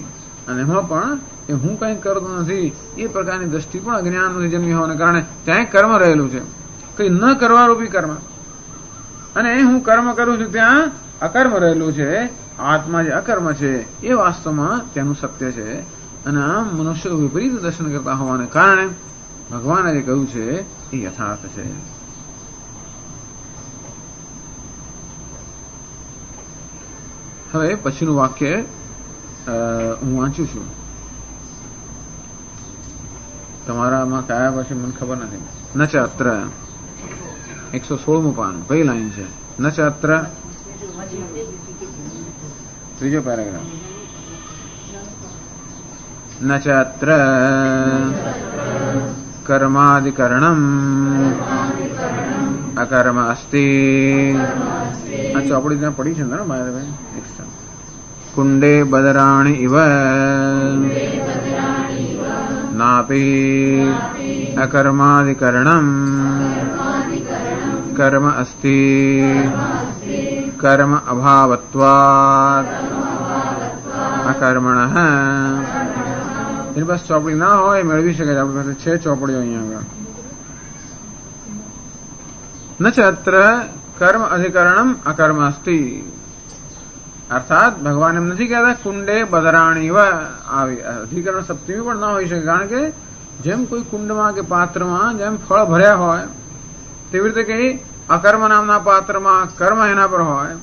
અને એમાં પણ એ હું કંઈ કરતો નથી એ પ્રકારની દ્રષ્ટિ પણ અજ્ઞાનથી જન્મી હોવાને કારણે ત્યાં કર્મ રહેલું છે, કંઈ ન કરવારૂપી કર્મ. અને હું કર્મ કરું છું ત્યાં અકર્મ રહેલું છે. આત્મા જે અકર્મ છે એ વાસ્તવમાં તેનું સત્ય છે. અને આમ મનુષ્ય વિપરીત દર્શન કરતા હોવાને કારણે ભગવાને જે કહ્યું છે એ યથાર્થ છે. હવે પછીનું વાક્ય હું વાંચું છું. તમારામાં કયા પછી મને ખબર નથી. ન ચ અત્ર 116મું પાનું, કઈ લાઈન છે? ન ચ અત્ર, ત્રીજો પેરેગ્રાફ. ન ચ અત્ર કર્માધિકરણમ અકર્મ અસ્તિ. આ ચોપડી ત્યાં પડી છે ને મારે ભાઈ? કુંડે બદરાણી ઇવ નાપી અકર્માધિકરણમ કર્મ અસ્તિ કર્મ અભાવત્વાદ અકર્મણઃ. એની પાસે ચોપડી ના હોય મેળવી શકે છે, આપણી પાસે છે ચોપડીઓ અહીંયા આગળ. ન ચ અત્ર કર્મ અધિકરણમ અકર્મ અસ્તિ. અર્થાત ભગવાન એમ નથી કહેતા કુંડે બદરાણી આવી અધિકરણ સપ્તમી પણ ના હોઈ શકે, કારણ કે જેમ કોઈ કુંડમાં કે પાત્રમાં જેમ ફળ ભર્યા હોય તેવી રીતે કઈ અકર્મ નામના પાત્રમાં કર્મ એના પર હોય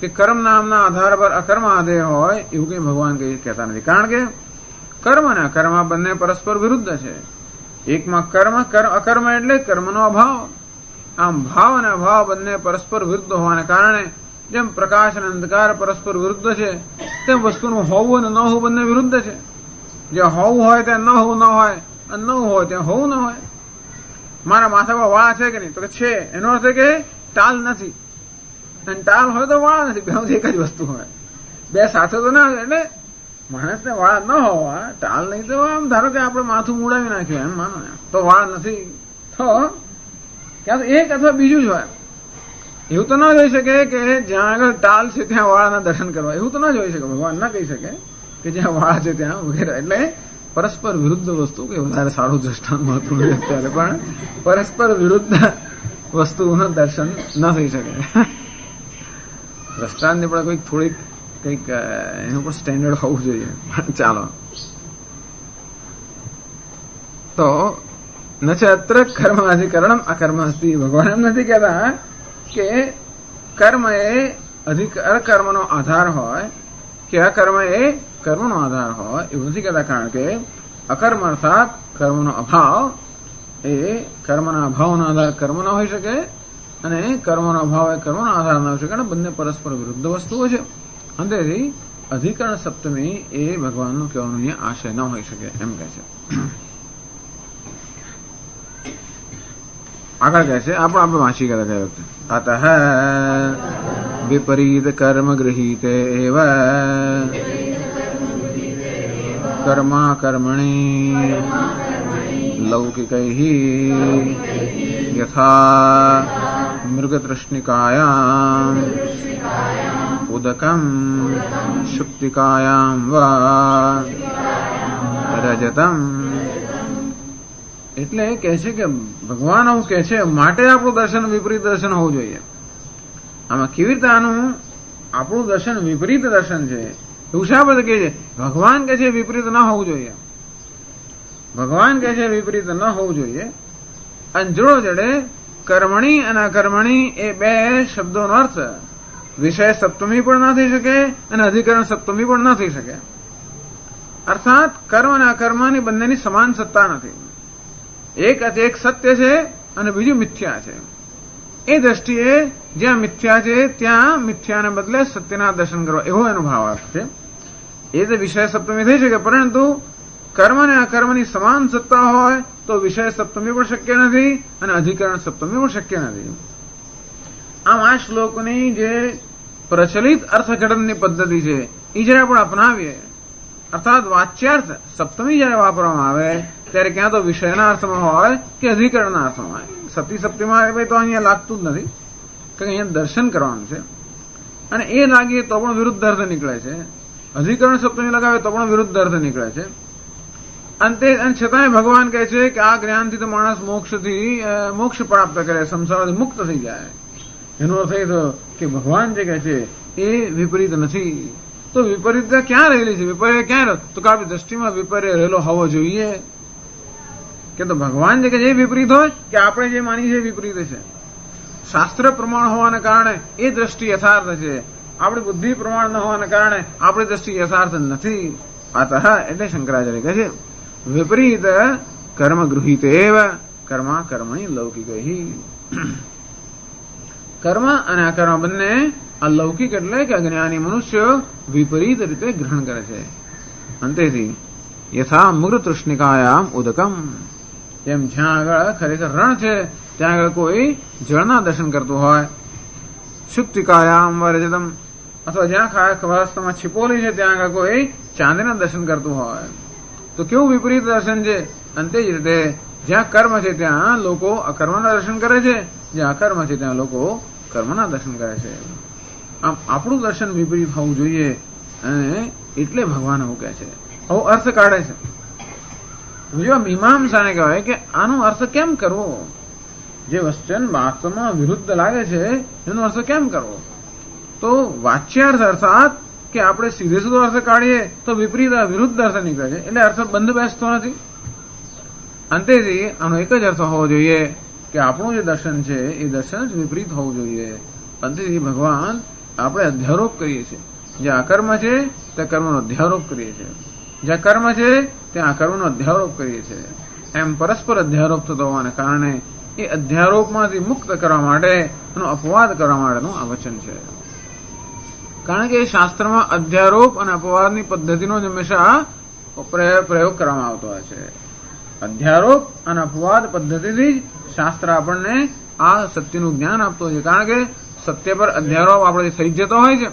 કે કર્મ નામના આધાર પર અકર્મ આધેય હોય એવું કઈ ભગવાન કઈ કહેતા નથી. કારણ કે કર્મ અને અકર્મ બંને પરસ્પર વિરુદ્ધ છે. એકમાં કર્મ અકર્મ એટલે કર્મનો અભાવ. આમ ભાવ અને અભાવ બંને પરસ્પર વિરુદ્ધ હોવાને કારણે જેમ પ્રકાશ અને અંધકાર પરસ્પર વિરુદ્ધ છે તેમ વસ્તુનું હોવું અને ન હોવું બંને વિરુદ્ધ છે. જ્યાં હોવું હોય ત્યાં ન હોવું ન હોય, અને ન હોય ત્યાં હોવું ન હોય. મારા માથા પર વાળ છે કે નહીં? તો કે છે. એનો અર્થ કે ટાલ નથી, અને ટાલ હોય તો વાળ નથી. બે એક જ વસ્તુ હોય, બે સાથે તો ના. એટલે માણસને વાળ ન હોવા, ટાલ નહીં તો આમ ધારો કે આપણે માથું મૂડાવી નાખ્યું એમ માનો તો વાળ નથી, તો ક્યાં તો એક અથવા બીજું જ હોય. એવું તો ના જોઈ શકે કે જ્યાં આગળ ટાલ છે ત્યાં વાળના દર્શન કરવા, એવું તો ના જોઈ શકે. ભગવાન ના કહી શકે કે જ્યાં વાળ છે ત્યાં વગેરે. એટલે પરસ્પર વિરુદ્ધ વસ્તુ કે વધારે સારું દ્રષ્ટાંત મળતું નથી અત્યારે, પણ પરસ્પર વિરુદ્ધ વસ્તુનું દર્શન ન થઈ શકે. દ્રષ્ટાંતની પણ કોઈક થોડીક કંઈક એનું પણ સ્ટેન્ડર્ડ હોવું જોઈએ. ચાલો, તો ન ચ અત્ર કર્મ અધિકરણમ અકર્મ અસ્તિ. ભગવાન એમ નથી કહેતા કે કર્મ એ અકર્મનો આધાર હોય કે અકર્મ એ કર્મનો આધાર હોય, એવું નથી કહેતા. કારણ કે અકર્મ અર્થાત કર્મનો અભાવ એ કર્મના અભાવનો આધાર કર્મ ના હોઈ શકે, અને કર્મનો અભાવ એ કર્મનો આધાર ના હોઈ શકે. અને બંને પરસ્પર વિરુદ્ધ વસ્તુઓ છે. અંતેથી અધિકરણ સપ્તમી એ ભગવાનનું કહેવાનું અહીંયા આશય ન હોઈ શકે એમ કહે છે. આગળ કહે છે, આપણે વાંચી ગયા ગયા વખતે. અતઃ વિપરીત કર્મ ગૃહીતે એવ કર્મા કર્મણી લૌકિકૈઃ યથા મૃગતૃષ્ણિકાયામ ઉદકમ શુક્તિકાયામ વા રજતમ. એટલે કહે છે કે ભગવાન આવું કહે છે માટે આપણું દર્શન વિપરીત દર્શન હોવું જોઈએ. આમાં કેવી રીતે આનું આપણું દર્શન વિપરીત દર્શન છે એવું શા બધા કહે છે? ભગવાન કહે છે વિપરીત ન હોવું જોઈએ. ભગવાન કહે છે વિપરીત ન હોવું જોઈએ. અને જોડો જડે કર્મણી અને અકર્મણી એ બે શબ્દોનો અર્થ વિષય સપ્તમી પણ ના થઈ શકે અને અધિકરણ સપ્તમી પણ ના થઈ શકે. અર્થાત કર્મ અને અકર્મની બંનેની સમાન સત્તા નથી. એક સત્ય છે અને બીજું મિથ્યા છે. એ દ્રષ્ટિએ જ્યાં મિથ્યા છે ત્યાં મિથ્યાને બદલે સત્યના દર્શન કરવા એવો એનો ભાવ અર્થ છે. એ તો વિષય સપ્તમી થઈ શકે, પરંતુ કર્મ અને અકર્મની સમાન સત્તા હોય તો વિષય સપ્તમી પણ શક્ય નથી અને અધિકરણ સપ્તમી પણ શક્ય નથી. આમ આ શ્લોકની જે પ્રચલિત અર્થઘટનની પદ્ધતિ છે એ જયારે આપણે અપનાવીએ, અર્થાત વાચ્યાર્થ સપ્તમી જયારે વાપરવામાં આવે ત્યારે ક્યાં તો વિષયના અર્થમાં હોય કે અધિકરણના અર્થમાં હોય. સતી સપ્તમીમાં ભાઈ તો અહીંયા લાગતું જ નથી, કે અહીંયા દર્શન કરવાનું છે અને એ લાગીએ તો પણ વિરુદ્ધ અર્થ નીકળે છે. અધિકરણ સપ્તમી લગાવે તો પણ વિરુદ્ધ અર્થ નીકળે છે. અંતે છતાંય ભગવાન કહે છે કે આ જ્ઞાનથી તો માણસ મોક્ષ પ્રાપ્ત કરે, સંસારથી મુક્ત થઈ જાય. એનો અર્થ એ થયો કે ભગવાન જે કહે છે એ વિપરીત નથી. તો વિપરીતતા ક્યાં રહેલી છે? વિપર્ય ક્યાં રહ્યો? તો કે આપણી દ્રષ્ટિમાં વિપર્ય રહેલો હોવો જોઈએ. કે તો ભગવાન જે કહે છે એ વિપરીત હોય કે આપણે જે માની છે વિપરીત છે? શાસ્ત્ર પ્રમાણ હોવાને કારણે એ દ્રષ્ટિ યથાર્થ છે, આપણી બુદ્ધિ પ્રમાણ ન હોવાને કારણે આપણી દ્રષ્ટિ યથાર્થ નથી. અતઃ એટલે શંકરાચાર્ય કહે છે વિપરીત કર્મ ગૃહીત એવ કર્મા કર્મણી લૌકિક. કર્મ અને અકર્મ બંને અલૌકિક એટલે કે અજ્ઞાની મનુષ્ય વિપરીત રીતે ગ્રહણ કરે છે. અંતેથી યથા મૃગ તૃષ્ણિકાયામ ઉદકમ, જેમ જ્યાં આગળ ખરેખર રણ છે ત્યાં આગળ કોઈ જળના દર્શન કરતું હોય, શુક્તિકાયામ વરજતમ, અથવા જ્યાં વાસ્તવમાં છિપોલી છે ત્યાં આગળ કોઈ ચાંદીના દર્શન કરતું હોય, તો કેવું વિપરીત દર્શન છે. અંતે જ રીતે જ્યાં કર્મ છે ત્યાં લોકો અકર્મના દર્શન કરે છે, જ્યાં અકર્મ છે ત્યાં લોકો કર્મના દર્શન કરે છે. આમ આપણું દર્શન વિપરીત હોવું જોઈએ અને એટલે ભગવાન એવું કહે છે, આવો અર્થ કાઢે છે. જો મીમાંસાને કહેવાય કે આનો અર્થ કેમ કરવો? જે વચન વાસ્તવમાં વિરુદ્ધ લાગે છે એનો અર્થ કેમ કરવો? તો વાચ્યાર્થ અર્થાત કે આપણે સીધે સીધો અર્થ કાઢીએ તો વિપરીત વિરુદ્ધ અર્થ નીકળે છે, એટલે અર્થ બંધ બેસતો નથી. અંતેથી આનો એક જ અર્થ હોવો જોઈએ કે આપણું જે દર્શન છે એ દર્શન જ વિપરીત હોવું જોઈએ. અંતેથી ભગવાન આપણે અધ્યારોપ કરીએ છીએ. જ્યાં અકર્મ છે ત્યાં કર્મનો અધ્યારોપ કરીએ છીએ, જ્યાં કર્મ છે ત્યાં અકર્મનો અધ્યારોપ કરીએ છીએ. એમ પરસ્પર અધ્યારોપ થતો હોવાને કારણે એ અધ્યારોપમાંથી મુક્ત કરવા માટે એનો અપવાદ કરવા માટેનું આ વચન છે. કારણ કે શાસ્ત્રમાં અધ્યારોપ અને અપવાદની પદ્ધતિનો જ હંમેશા પ્રયોગ કરવામાં આવતો હોય છે. અધ્યારોપ અને અપવાદ પદ્ધતિથી જ શાસ્ત્ર આપણને આ સત્યનું જ્ઞાન આપતો હોય છે. કારણ કે સત્ય પર અધ્યારોપ આપણે થઈ જતો હોય છે.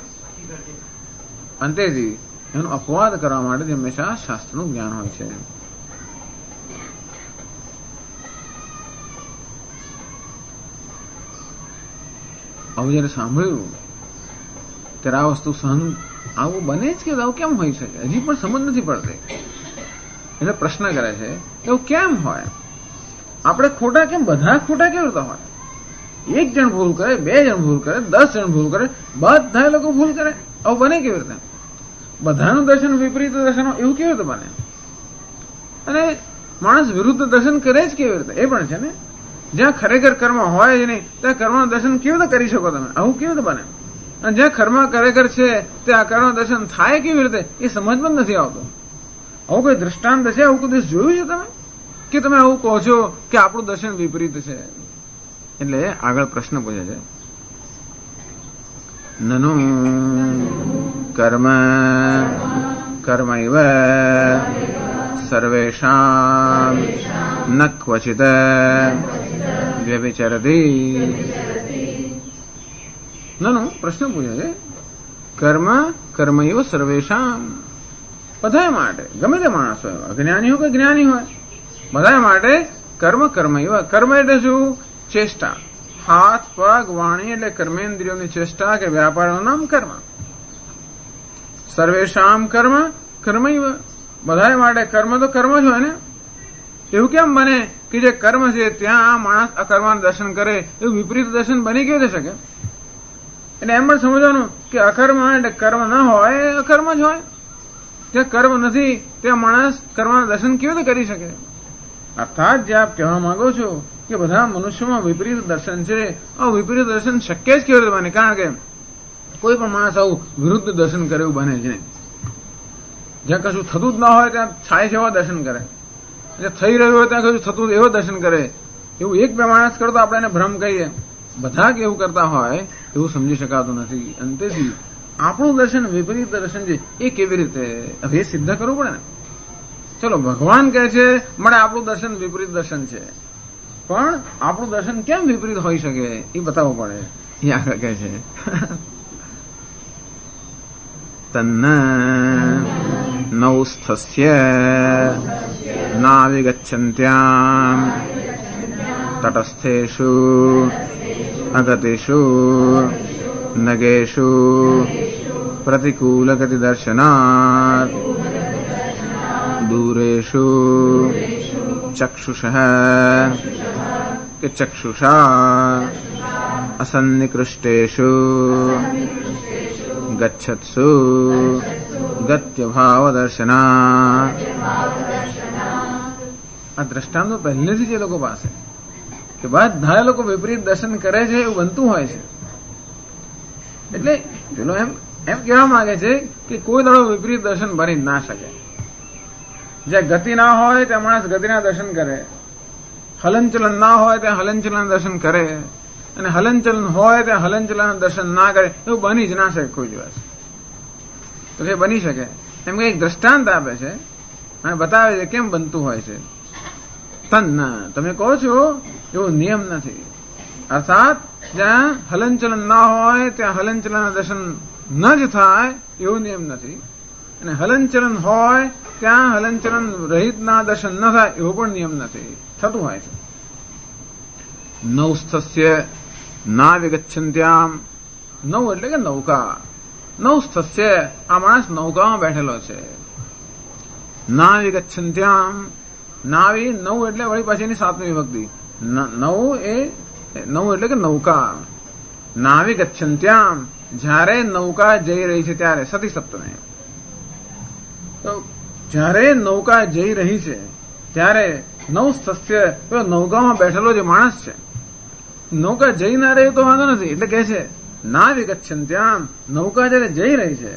અંતેથી એનો અપવાદ કરવા માટે જ હંમેશા શાસ્ત્રનું જ્ઞાન હોય છે. આવું જયારે સાંભળ્યું ત્યારે આ વસ્તુ સહન આવું બને જ કે આવું કેમ હોય શકે? હજી પણ સમજ નથી પડતી. એટલે પ્રશ્ન કરે છે એવું કેમ હોય? આપણે ખોટા કેમ? બધા ખોટા કેવી રીતે હોય? એક જણ ભૂલ કરે, 2 જણ ભૂલ કરે, 10 જણ ભૂલ કરે, બધા લોકો ભૂલ કરે, આવું બને કેવી રીતે? બધાનું દર્શન વિપરીત દર્શન એવું કેવી રીતે બને? અને માણસ વિરુદ્ધ દર્શન કરે જ કેવી રીતે? એ પણ છે ને. જ્યાં ખરેખર કર્મ હોય જ નહીં ત્યાં કર્મનું દર્શન કેવી રીતે કરી શકો તમે? આવું કેવી રીતે બને? અને જ્યાં કર્મ ખરેખર છે ત્યાં કર્મ દર્શન થાય કેવી રીતે? એ સમજમાં નથી આવતો. આવું કોઈ દ્રષ્ટાંત છે? આવું કોઈ દિવસ જોયું છે તમે કે તમે આવું કહો છો કે આપણું દર્શન વિપરીત છે? એટલે આગળ પ્રશ્ન પૂછે છે નનુ કર્મ કર્મૈવ સર્વેષાં ન ક્વચિત વ્યભિચરતી. નનુ પ્રશ્ન પૂછે છે કર્મ કર્મૈવ સર્વેષાં, બધા માટે, ગમે તે માણસ હોય, અજ્ઞાની હોય કે જ્ઞાની હોય, બધા માટે કર્મ કર્મૈવ. કર્મ એટલે શું? ચેષ્ટા. હાથ પગ વાણી એટલે કર્મેન્દ્રિયોની ચેષ્ટા કે વ્યાપારનું નામ કર્મ. સર્વેશામ કર્મ કર્મૈવ, બધા માટે કર્મ તો કર્મ જ હોય ને. એવું કેમ બને કે જે કર્મ છે ત્યાં આ માણસ અકર્મનું દર્શન કરે? એવું વિપરીત દર્શન બની કેવી રીતે શકે? એટલે એમ પણ સમજવાનું કે અકર્મ એટલે કર્મ ન હોય એ અકર્મ જ હોય. જ્યાં કર્મ નથી ત્યાં માણસ કર્મના દર્શન કેવી રીતે કરી શકે? અર્થાત જે આપ કહેવા માંગો છો કે બધા મનુષ્યોમાં વિપરીત દર્શન છે, આ વિપરીત દર્શન શક્ય જ કેવી રીતે બને? કારણ કે કોઈ પણ માણસ આવું વિરુદ્ધ દર્શન કરે એવું બને જ નહીં. જ્યાં કશું થતું જ ન હોય ત્યાં થાય છે એવા દર્શન કરે, જ્યાં થઈ રહ્યું હોય ત્યાં કશું થતું એવો દર્શન કરે. એવું એક બે માણસ કરતો આપણે એને ભ્રમ કહીએ, બધા કેવું કરતા હોય એવું સમજી શકાતું નથી. અને તેથી આપણું દર્શન વિપરીત દર્શન છે એ કેવી રીતે? હવે એ સિદ્ધ કરવું પડે ને. ચલો, ભગવાન કહે છે મળે આપણું દર્શન વિપરીત દર્શન છે, પણ આપણું દર્શન કેમ વિપરીત હોઈ શકે એ બતાવવું પડે. એ આગળ કહે છે તન્ન નૌસ્થસ્ય નાવિગચ્છન્ત્યામ તટસ્થેષુ અગતિષુ નગેષુ પ્રતિકૂલગતિ દર્શનાત દૂરેષુ ચક્ષુષઃ કે ચક્ષુષા અસન્નિકૃષ્ટેષુ ગચ્છત્સુ ગત્યભાવ દર્શનાત. આ દ્રષ્ટાંતો પહેલેથી જ એ લોકો પાસે કે બધા લોકો વિપરીત દર્શન કરે છે એવું બનતું હોય છે. એટલે પેલો એમ કહેવા માંગે છે કે કોઈ દાડો વિપરીત દર્શન બની જ ના શકે. જ્યાં ગતિ ના હોય ત્યાં માણસ ગતિના દર્શન કરે, હલનચલન ના હોય ત્યાં હલનચલન દર્શન કરે, અને હલનચલન હોય ત્યાં હલનચલન દર્શન ના કરે એવું બની જ ના શકે કોઈ દિવસ. તો એ બની શકે એમ કે એક દ્રષ્ટાંત આપે છે અને બતાવે છે કેમ બનતું હોય છે. તન્ન, તમે કહો છો એવો નિયમ નથી. અર્થાત જ્યાં હલનચલન ના હોય ત્યાં હલનચલન દર્શન ન જ થાય એવો નિયમ નથી, અને હલનચલન હોય ત્યાં હલનચલન રહિતના દર્શન ન થાય એવો પણ નિયમ નથી. થતું હોય છે. નૌસ્થસ્ય નાવિગચ્છન્ત્યામ, નૌ એટલે કે નૌકા. નૌસ્થસ્ય, આ માણસ નૌકામાં બેઠેલો છે. નાવિગચ્છન્ત્યામ, નાવી નૌ એટલે વળી પાછીની સાતમી વિભક્તિ. નૌ એટલે કે નૌકા. નાવિગચ્છન્ત્યામ, જ્યારે નૌકા જઈ રહી છે ત્યારે, સતી સપ્તમી. તો જ્યારે નૌકા જઈ રહી છે ત્યારે નૌસ્થસ્ય, પેલો નૌકામાં બેઠેલો જે માણસ છે, નૌકા જઈ ના રહી તો વાંધો નથી. એટલે કે છે નાવિગચ્છન્ત્યામ, નૌકા જયારે જઈ રહી છે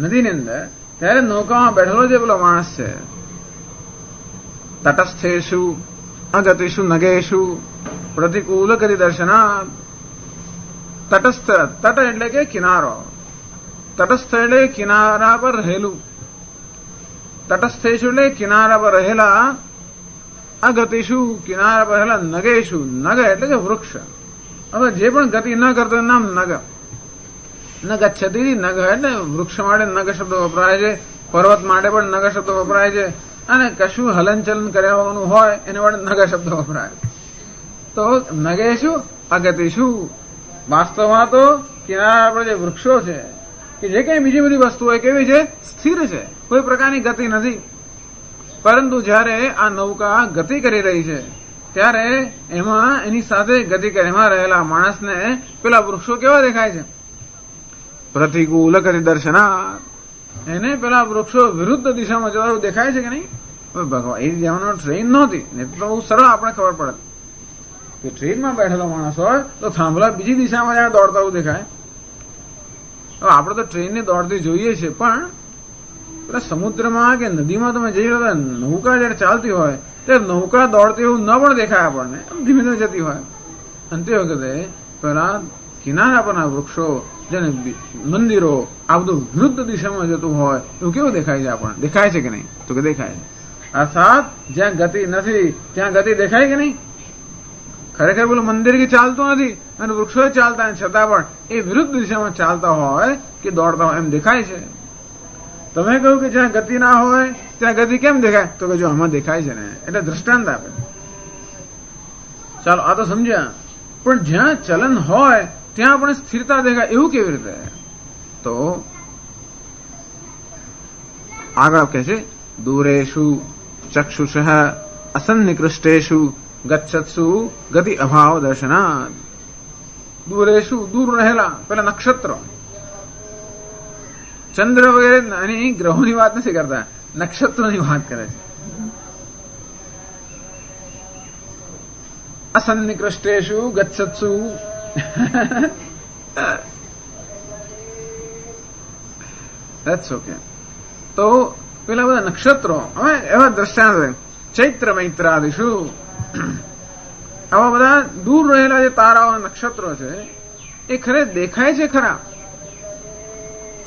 નદીની અંદર ત્યારે નૌકામાં બેઠેલો જે પેલો માણસ છે. તટસ્થેષુ અગતિષુ નગેષુ પ્રતિકૂલ કરી દર્શનાત. તટસ્થ, તટ એટલે કે કિનારો, તટસ્થ એટલે કિનારા પર રહેલું, તટસ્થેષુ એટલે કિનારા પર રહેલા, અગતિષુ કિનારા પર રહેલા, નગેષુ નગ એટલે કે વૃક્ષ. હવે જે પણ ગતિ ન કરતો નામ નગ. ન ગચ્છતી નગ એટલે વૃક્ષ માટે નગ શબ્દ વપરાય છે, પર્વત માટે પણ નગ શબ્દ વપરાય છે, અને કશું હલનચલન કરવાનું હોય એને માટે નગ શબ્દ વપરાય. તો નગેશુ અગતિશુ, વાસ્તવમાં તો કિનારા પર જે વૃક્ષો છે કે જે કઈ બીજી બધી વસ્તુઓ કેવી છે? સ્થિર છે, કોઈ પ્રકારની ગતિ નથી. પરંતુ જ્યારે આ નૌકા ગતિ કરી રહી છે ત્યારે એમાં એની સાથે ગતિ કરે એમાં રહેલા માણસને પેલા વૃક્ષો કેવા દેખાય છે? પ્રતિકૂલ કરી દર્શનાત, એને પેલા વૃક્ષો વિરુદ્ધ દિશામાં જતા એવું દેખાય છે કે નહીં? ભગવાન એ જવાનો ટ્રેન નહોતી ને તો બહુ સરળ આપણે ખબર પડે કે ટ્રેનમાં બેઠેલો માણસ હોય તો થાંભલા બીજી દિશામાં જ્યાં દોડતા એવું દેખાય. હવે આપણે તો ટ્રેનની દોડતી જોઈએ છે, પણ પેલા સમુદ્રમાં કે નદીમાં તમે જઈ રહ્યા નૌકા જયારે ચાલતી હોય ત્યારે નૌકા દોડતી એવું ન પણ દેખાય આપણને, ધીમે ધીમે જતી હોય. અને તે વખતે પેલા કિનારા પરના વૃક્ષો, જેને મંદિરો, આ બધું વિરુદ્ધ દિશામાં જતું હોય એવું કેવું દેખાય છે આપણને? દેખાય છે કે નહીં? તો કે દેખાય છે. અર્થાત જ્યાં ગતિ નથી ત્યાં ગતિ દેખાય કે નહીં? ખરેખર પેલું મંદિર કે ચાલતું નથી અને વૃક્ષો ચાલતા છતાં પણ એ વિરુદ્ધ દિશામાં ચાલતા હોય કે દોડતા હોય એમ દેખાય છે. તમે કહ્યું કે જ્યાં ગતિ ના હોય ત્યાં ગતિ કેમ દેખાય? તો કે જો આમાં દેખાય છે ને, એટલે દ્રષ્ટાંત આપે. ચાલો, આ તો સમજ્યા. પણ જ્યાં ચલન હોય ત્યાં પણ સ્થિરતા દેખાય એવું કેવી રીતે? તો આગળ કહે છે દૂરેષુ ચક્ષુષ અસન્નિકૃષ્ટેષુ ગચ્છત્સુ ગતિ અભાવ દર્શનાદ. દૂરેષુ દૂર રહેલા પેલા નક્ષત્રો, ચંદ્ર વગેરે એની ગ્રહોની વાત નથી કરતા, નક્ષત્રોની વાત કરે છે. અસન્નિકૃષ્ટેષુ ગચ્છત્સુ That's okay. તો પેલા બધા નક્ષત્રો હવે એવા દ્રષ્ટાંત ચૈત્ર મૈત્રાદિશુ આવા બધા દૂર રહેલા જે તારાઓ નક્ષત્રો છે એ ખરે દેખાય છે ખરા.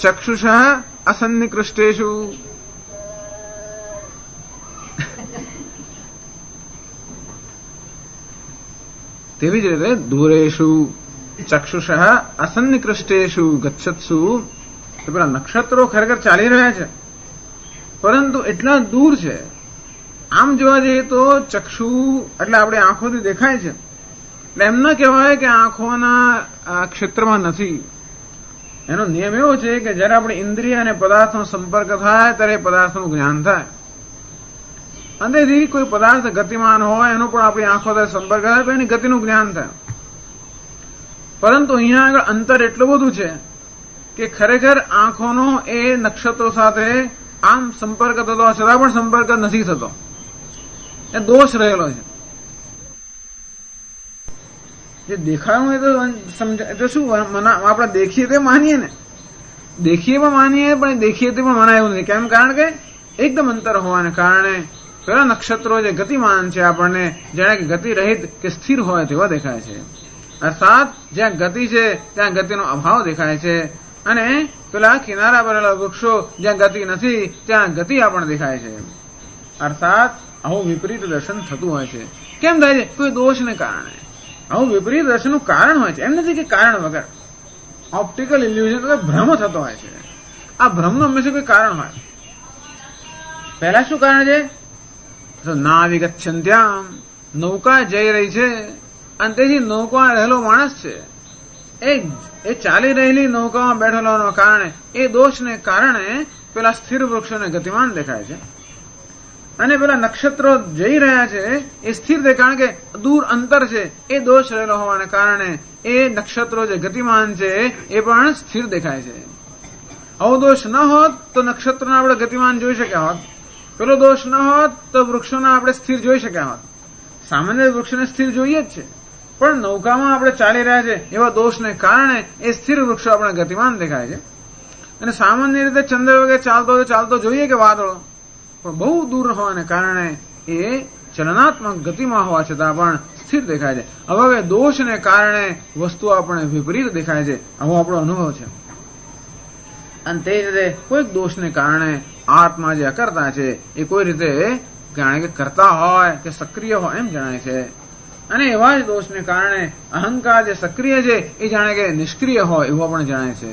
ચક્ષુષ અસન્નિકૃષ્ટેષુ તેવી જ રીતે દૂરેષુ ચક્ષુષ અસન્નિકૃષ્ટેષુ ગચ્છત્સુ. તો પેલા નક્ષત્રો ખરેખર ચાલી રહ્યા છે પરંતુ એટલા દૂર છે. આમ જોવા જઈએ તો ચક્ષુ એટલે આપણે આંખોથી દેખાય છે એટલે એમ ન કહેવાય કે આંખોના ક્ષેત્રમાં નથી. એનો નિયમ એવો છે કે જયારે આપણે ઇન્દ્રિય અને પદાર્થનો સંપર્ક થાય ત્યારે પદાર્થનું જ્ઞાન થાય. અંદરથી કોઈ પદાર્થ ગતિમાન હોય એનો પણ આપણી આંખો સાથે સંપર્ક થાય તો એની ગતિનું જ્ઞાન થાય. પરંતુ અહીંયા આગળ અંતર એટલું બધું છે કે ખરેખર આંખોનો એ નક્ષત્રો સાથે આમ સંપર્ક થતો છતાં પણ સંપર્ક નથી થતો, એ દોષ રહેલો છે. જે દેખાયું એ તો સમજાય તો શું આપણે દેખીએ તે માનીએ ને, દેખીએ પણ માનીએ પણ દેખીએ તે પણ મનાય એવું નથી. કેમ? કારણ કે એકદમ અંતર હોવાને કારણે પેલા નક્ષત્રો જે ગતિમાન છે આપણને જાણે કે ગતિ રહિત કે સ્થિર હોય તેવા દેખાય છે. અર્થાત જ્યાં ગતિ છે ત્યાં ગતિનો અભાવ દેખાય છે અને પેલા કિનારા ભરેલા વૃક્ષો જ્યાં ગતિ નથી ત્યાં ગતિ આપણને દેખાય છે. અર્થાત આવું વિપરીત દર્શન થતું હોય છે. કેમ થાય છે? કોઈ દોષને કારણે. આવું વિપરીત દર્શનનું કારણ હોય છે, એમ નથી કે કારણ વગર. ઓપ્ટિકલ ઇલ્યુઝન એટલે ભ્રમ થતો હોય છે. આ ભ્રમનું હંમેશા કોઈ કારણ હોય. પહેલા શું કારણ છે? નાવિગચ્છન્ત્યામ, નૌકા જઈ રહી છે અને તેથી નૌકા રહેલો માણસ છે એ ચાલી રહેલી નૌકામાં બેઠેલોના કારણે એ દોષને કારણે પેલા સ્થિર વૃક્ષોને ગતિમાન દેખાય છે અને પેલા નક્ષત્રો જઈ રહ્યા છે એ સ્થિર દેખાય. કારણ કે દૂર અંતર છે એ દોષ રહેલો હોવાને કારણે એ નક્ષત્રો જે ગતિમાન છે એ પણ સ્થિર દેખાય છે. આવો દોષ ન હોત તો નક્ષત્રોને આપણે ગતિમાન જોઈ શક્યા હોત, પેલો દોષ ન હોત તો વૃક્ષોને આપણે સ્થિર જોઈ શક્યા હોત. સામાન્ય વૃક્ષને સ્થિર જોઈએ જ છે પણ નૌકામાં આપણે ચાલી રહ્યા છે એવા દોષને કારણે એ સ્થિર વૃક્ષો આપણે ગતિમાન દેખાય છે. અને સામાન્ય રીતે ચંદ્ર વગેરે ચાલતો જોઈએ કે વાદળો, પણ બહુ દૂર હોવાને કારણે એ ચલનાત્મક ગતિમાં હોવા છતાં પણ સ્થિર દેખાય છે. હવે દોષને કારણે વસ્તુઓ આપણને વિપરીત દેખાય છે, આવો આપણો અનુભવ છે. અને તે રીતે કોઈક દોષને કારણે આત્મા જે અકર્તા છે એ કોઈ રીતે જાણે કે કરતા હોય કે સક્રિય હોય એમ જણાય છે. અને એવા જ દોષને કારણે અહંકાર જે સક્રિય છે એ જાણે કે નિષ્ક્રિય હોય એવો પણ જણાય છે.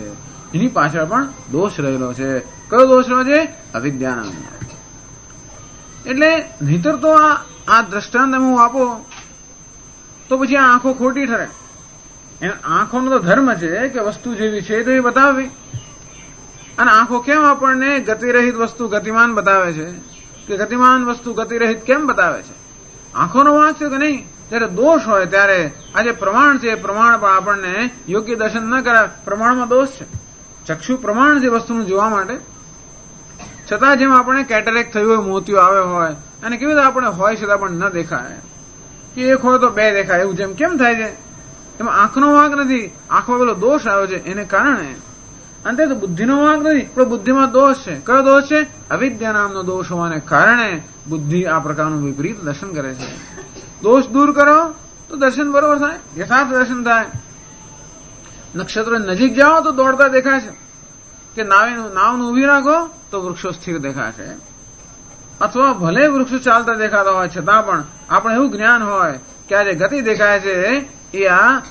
એની પાછળ પણ દોષ રહેલો છે. કયો દોષ રહ્યો છે? અવિદ્યાનો. એટલે નહીતર તો આ દ્રષ્ટાંત હું આપો તો પછી આ આંખો ખોટી ઠરે. આંખોનો તો ધર્મ છે કે વસ્તુ જેવી છે તો એ બતાવવી. અને આંખો કેમ આપણને ગતિરહિત વસ્તુ ગતિમાન બતાવે છે કે ગતિમાન વસ્તુ ગતિરહિત કેમ બતાવે છે? આંખોનો વાંક છે કે નહીં? જયારે દોષ હોય ત્યારે આ જે પ્રમાણ છે એ પ્રમાણ પણ આપણને યોગ્ય દર્શન ન કરાવે. પ્રમાણમાં દોષ છે. ચક્ષુ પ્રમાણ છે વસ્તુનું જોવા માટે, છતાં જેમ આપણે કેટેરેક્ટ થયું હોય, મોતિયો આવ્યો હોય અને કેવી રીતે આપણે હોય છતાં પણ ન દેખાય કે એક હોય તો બે દેખાય એવું જેમ કેમ થાય છે? એમાં આંખનો વાંક નથી, આંખમાં પેલો દોષ આવ્યો છે એને કારણે. અંતે તો બુદ્ધિનો વાંક નથી પણ બુદ્ધિમાં દોષ છે. કયો દોષ છે? અવિદ્યા નામનો દોષ હોવાને કારણે બુદ્ધિ આ પ્રકારનું વિપરીત દર્શન કરે છે. દોષ દૂર કરો તો દર્શન બરોબર થાય, યથાર્થ દર્શન થાય. નક્ષત્રો નજીક જાઓ તો દોડતા દેખાય છે કે નાવનું ઉભી રાખો તો વૃક્ષો સ્થિર દેખાશે. અથવા ભલે વૃક્ષો ચાલતા દેખાતા હોય છતાં પણ આપણે એવું જ્ઞાન હોય કે આ જે ગતિ દેખાય છે એ આ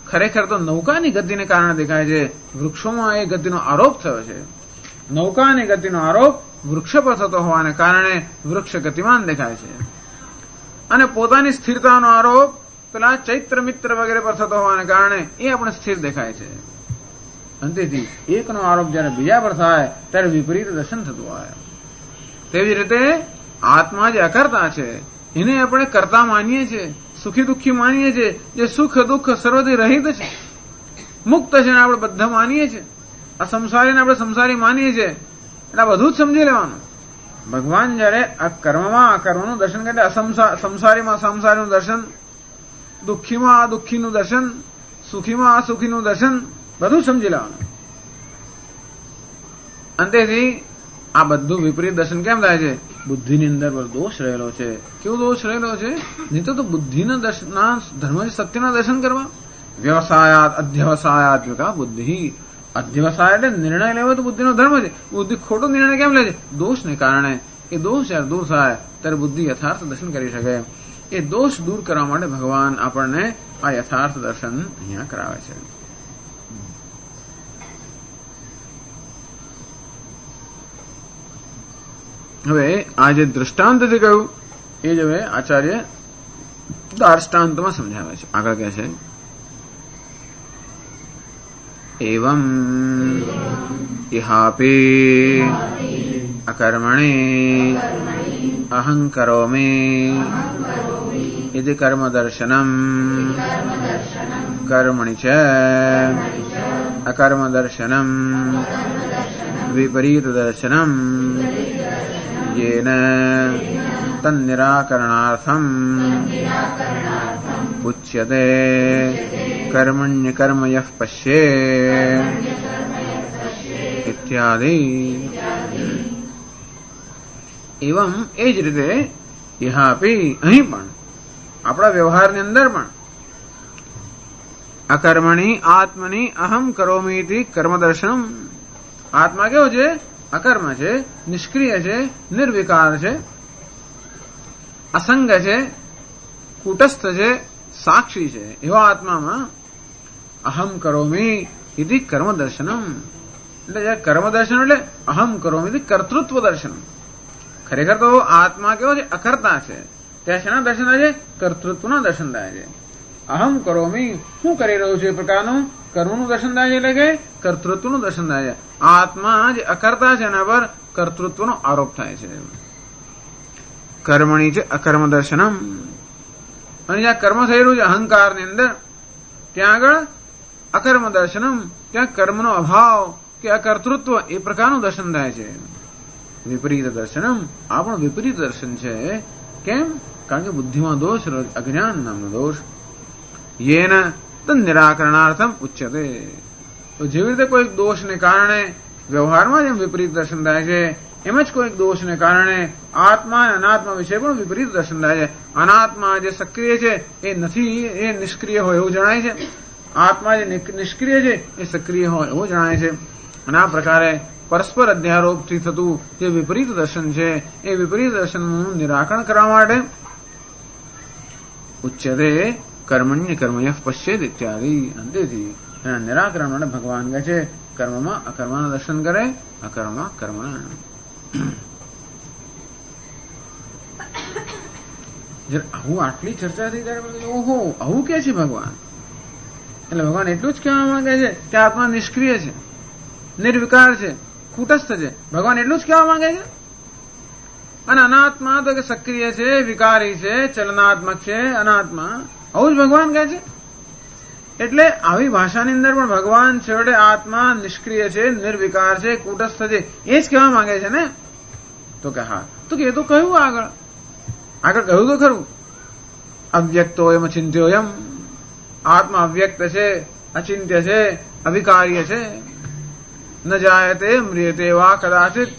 ખરેખર તો નૌકાની ગતિને કારણે દેખાય છે. વૃક્ષોમાં એ ગતિનો આરોપ થયો છે. નૌકાની ગતિનો આરોપ વૃક્ષ પર થતો હોવાને કારણે વૃક્ષ ગતિમાન દેખાય છે અને પોતાની સ્થિરતાનો આરોપ પેલા ચૈત્ર મિત્ર વગેરે પર થતો હોવાને કારણે એ આપણે સ્થિર દેખાય છે. અંતેથી એકનો આરોપ જયારે બીજા પર થાય ત્યારે વિપરીત દર્શન થતું હોય. તેવી રીતે આત્મા જે અકર્તા છે એને આપણે કર્તા માનીએ છીએ, સુખી દુઃખી માનીએ છીએ, જે સુખ દુઃખ સર્વથી રહિત છે, મુક્ત છે ને આપણે બધા માનીએ છીએ. આ સંસારીને આપણે સંસારી માનીએ છીએ એટલે બધું જ સમજી લેવાનું. ભગવાન જયારે આ કર્મમાં અકર્મનું દર્શન કરે, સંસારીમાં સંસારીનું દર્શન, દુઃખીમાં આ દુઃખીનું દર્શન, સુખીમાં આ સુખીનું દર્શન, બધું સમજી લેવાનું. અંતેથી આ બધું વિપરીત દર્શન કેમ થાય છે? બુદ્ધિની અંદર દોષ રહેલો છે. કેવો દોષ રહેલો છે? નહીં તો બુદ્ધિના દર્શનના ધર્મ સત્યના દર્શન કરવા. વ્યવસાયાત અધ્યવસાયાત બુદ્ધિ. અધ્યવસાય એટલે નિર્ણય લેવો તો બુદ્ધિનો ધર્મ છે. બુદ્ધિ ખોટો નિર્ણય કેમ લે છે? દોષને કારણે. એ દોષ જયારે દૂર થાય ત્યારે બુદ્ધિ યથાર્થ દર્શન કરી શકે. એ દોષ દૂર કરવા માટે ભગવાન આપણને આ યથાર્થ દર્શન અહીંયા કરાવે છે. હવે આ જે દૃષ્ટાંતથી કહ્યું એ જ હવે આચાર્ય દાર્ષ્ટાંતમાં સમજાવે છે. આગળ કહે છે એવં ઇહાપે અકર્મણે અહં કરોમિ ઇતિ કર્મદર્શનમ કર્મણિ ચ અકર્મદર્શનમ વિપરીતદર્શનમ येन तन्निराकरणार्थम् उच्यते कर्मण्यकर्म यः पश्येत् इत्यादि. एवं એ જ રીતે યહાપી અહીં પણ આપણા વ્યવહારની અંદર પણ અકર્મણી આત્મની અહમ કરોમીતિ કર્મદર્શનમ. આત્મા કેવો છે? અકર્મ છે, નિષ્ક્રિય છે, નિર્વિકાર છે, અસંગ છે, કુટસ્થ છે, સાક્ષી છે. એવા આત્મામાં અહમ કરોમી ઇતિ કર્મદર્શનમ. એટલે કર્મદર્શન એટલે અહમ કરોમી ઇતિ કર્તૃત્વ દર્શન. ખરેખર તો આત્મા કેવો છે? અકર્તા છે. ત્યાં શેના દર્શન થાય છે? કર્તૃત્વના દર્શન થાય છે. અહમ કરોમી, હું કરી રહ્યું છું એ પ્રકારનું કર્મનું દર્શન થાય છે, એટલે કે કર્તૃત્વનું દર્શન થાય છે. આત્મા જે અકર્તા છે એના પર કર્તૃત્વનો આરોપ થાય છે. કર્મણી છે અકર્મ દર્શનમ. અને જ્યાં કર્મ થઈ રહ્યું છે અહંકારની અંદર, ત્યાં આગળ અકર્મ દર્શનમ, ત્યાં કર્મનો અભાવ કે અકર્તૃત્વ એ પ્રકારનું દર્શન થાય છે. વિપરીત દર્શનમ, આ પણ વિપરીત દર્શન છે. કેમ? કારણ કે બુદ્ધિમાં દોષ, અજ્ઞાન નામનો દોષ. યેન નિરાકરણાર્થમ ઉચ્યતે. તો જેવી રીતે કોઈક દોષને કારણે વ્યવહારમાં જેમ વિપરીત દર્શન થાય છે, એમ જ કોઈક દોષને કારણે આત્મા અને અનાત્મા વિશે પણ વિપરીત દર્શન થાય છે. અનાત્મા જે સક્રિય છે એ નથી, એ નિષ્ક્રિય હોય એવું જણાય છે. આત્મા જે નિષ્ક્રિય છે એ સક્રિય હોય એવું જણાય છે. અને આ પ્રકારે પરસ્પર અધ્યારોપથી થતું જે વિપરીત દર્શન છે એ વિપરીત દર્શનનું નિરાકરણ કરવા માટે ઉચ્યતે કર્મણ્ય કર્મયઃ પશ્યેત ઇત્યાદિ. અંતેથી એના નિરાકરણ માટે ભગવાન કહે છે કર્મમાં અકર્મના દર્શન કરે, અકર્મમાં કર્મના. આવું આટલી ચર્ચા થઈ ત્યારે ઓહો આવું કે છે ભગવાન. એટલે ભગવાન એટલું જ કહેવા માંગે છે કે આત્મા નિષ્ક્રિય છે, નિર્વિકાર છે, કુટસ્થ છે. ભગવાન એટલું જ કહેવા માંગે છે. અને અનાત્મા તો કે સક્રિય છે, વિકારી છે, ચલનાત્મક છે, અનાત્મા. આવું જ ભગવાન કહે છે. એટલે આવી ભાષાની અંદર પણ ભગવાન છેવટે આત્મા નિષ્ક્રિય છે, નિર્વિકાર છે, કુટસ્થ છે એ જ કહેવા માંગે છે ને. તો કે હા, તો કે એ તો કહ્યું આગળ કહ્યું તો ખરું. અવ્યક્તો એમ અચિંત્યોયમ. આત્મા અવ્યક્ત છે, અચિંત્ય છે, અવિકાર્ય છે. ન જાયતે મ્રિયતે વા કદાચિત.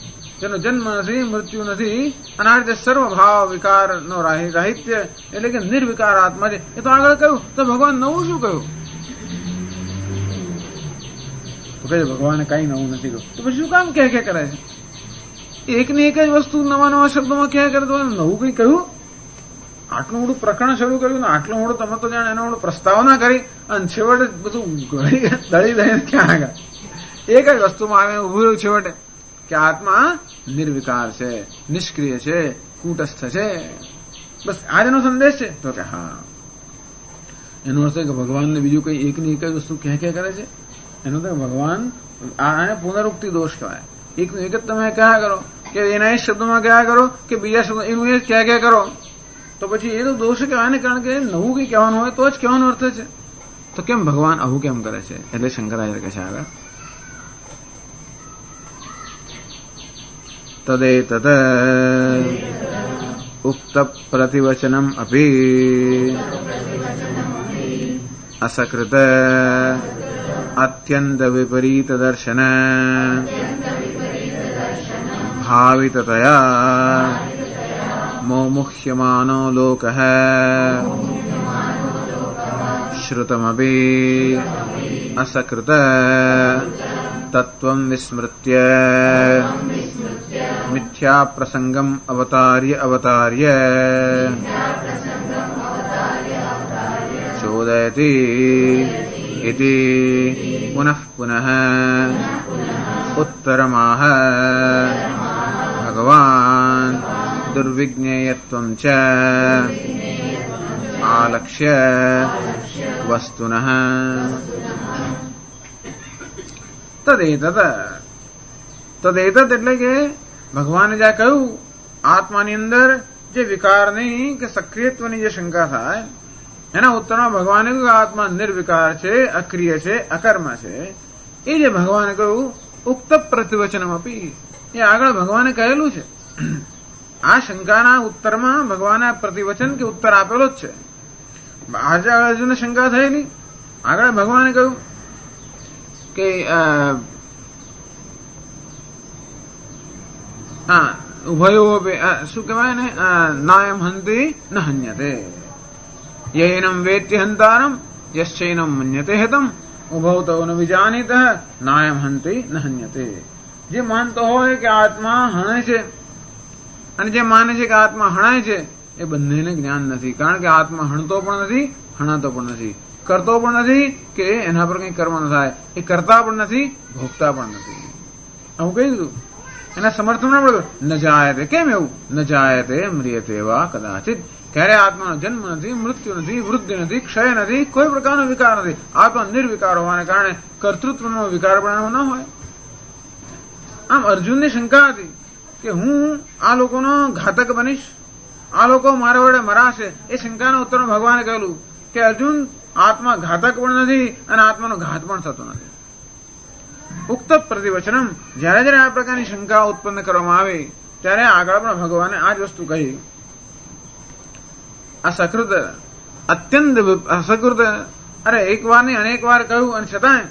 જેનો જન્મ નથી, મૃત્યુ નથી. અને આ રીતે સર્વભાવ વિકાર નો રાહિત્ય એટલે કે નિર્વિકાર આત્મા છે. એ તો આગળ કહ્યું. તો ભગવાન નવું શું કહ્યું? તો કહે ભગવાને કઈ નવું નથી કહ્યું. તો પછી શું કામ કહે કરે છે? એકની એક જ વસ્તુ નવા નવા શબ્દોમાં કહે કરે તો નવું કઈ કહ્યું? આટલું મોટું પ્રકરણ શરૂ કર્યું ને આટલું મોટું તમે તો જાણે એનો મોટું પ્રસ્તાવના કરી અને છેવટે બધું દળી દઈને ક્યાં આગળ એક જ વસ્તુમાં આવે ઉભું રહ્યું છેવટે કે આત્મા નિર્વિકાર છે, નિષ્ક્રિય છે, કુટસ્થ છે. બસ આ જ એનો સંદેશ છે. તો કે હા, એનો અર્થ કે ભગવાનને બીજું કઈ એકની એક જ વસ્તુ કહે કરે છે. એનો તો ભગવાન આને પુનરુક્તિ દોષ કહેવાય. એકનું એક જ તમે કહ્યા કરો. કે એના એ શબ્દોમાં કયા કરો કે બીજા શબ્દો એનું એ ક્યાં કરો, તો પછી એ તો દોષ કહેવાય ને, કારણ કે નવું કંઈ કહેવાનું હોય તો જ કહેવાનો અર્થ છે. તો કેમ ભગવાન આવું કેમ કરે છે? એટલે શંકરાચાર્ય કહે છે આગળ, તદેતત ઉક્ત પ્રતિવચનમ અપી અસકૃત અત્યંત વિપરીત દર્શન ભાવિતતયા મોમુહ્યમાનો લોકઃ શ્રુતમપી અસકૃત તત્વં વિસ્મૃત્ય મિથ્યા પ્રસંગમ અવતાર્ય ચોદયતિ ઇતિ પુનઃ પુનઃ ઉત્તરમાહ ભગવાન દુર્વિજ્ઞેયત્વં ચ આલક્ષ્ય વસ્તુનઃ તદેતત એટલે કે ભગવાને જ્યાં કહ્યું આત્માની અંદર જે વિકારની કે સક્રિયત્વની જે શંકા થાય એના ઉત્તરમાં ભગવાને કહ્યું કે આત્મા નિર્વિકાર છે, અક્રિય છે, અકર્મ છે. એ જે ભગવાને કહ્યું ઉક્ત પ્રતિવચનમ આપી, એ આગળ ભગવાને કહેલું છે. આ શંકાના ઉત્તરમાં ભગવાને પ્રતિવચન કે ઉત્તર આપેલો જ છે. આજે અર્જુનને શંકા થયેલી, આગળ ભગવાને કહ્યું કે ઉભયો શું કહેવાય ને, નાયમ હંતિ ન હન્યતે, યૈનમ વેત્તિ હંતારમ યશ્ચૈનમ મન્યતે હિતમ ઉભવ તો ન વિજાનીત નાયમ હંતિ ન હન્યતે. જે માનતો હોય કે આત્મા હણે છે અને જે માને છે કે આત્મા હણાય છે, એ બંનેને જ્ઞાન નથી. કારણ કે આત્મા હણતો પણ નથી, હણાતો પણ નથી, કરતો પણ નથી કે એના પર કંઈ કર્મ ન થાય, એ કરતા પણ નથી, ભોગતા પણ નથી. આવું કહી દીધું. એના સમર્થન ન જાયતે. કેમ એવું? ન જાયતે મ્રિયતે વા કદાચિત. ક્યારે આત્માનો જન્મ નથી, મૃત્યુ નથી, વૃદ્ધિ નથી, ક્ષય નથી, કોઈ પ્રકારનો વિકાર નથી. આત્મા નિર્વિકાર હોવાને કારણે કર્તૃત્વનો વિકાર પણ ન હોય. આમ અર્જુનની શંકા હતી કે હું આ લોકોનો ઘાતક બનીશ, આ લોકો મારા વડે મરાશે. એ શંકાના ઉત્તરમાં ભગવાને કહેલું કે અર્જુન, આત્મા ઘાતક પણ નથી અને આત્માનો ઘાત પણ થતો નથી. ઉક્ત પ્રતિવચનમ, જ્યારે જ્યારે આ પ્રકારની શંકા ઉત્પન્ન કરવામાં આવે ત્યારે આગળ પણ ભગવાને આ જ વસ્તુ કહી. અસકૃત, અત્યંત અસકૃત. અરે એક વાર નહીં અનેક વાર કહ્યું અને છતાંય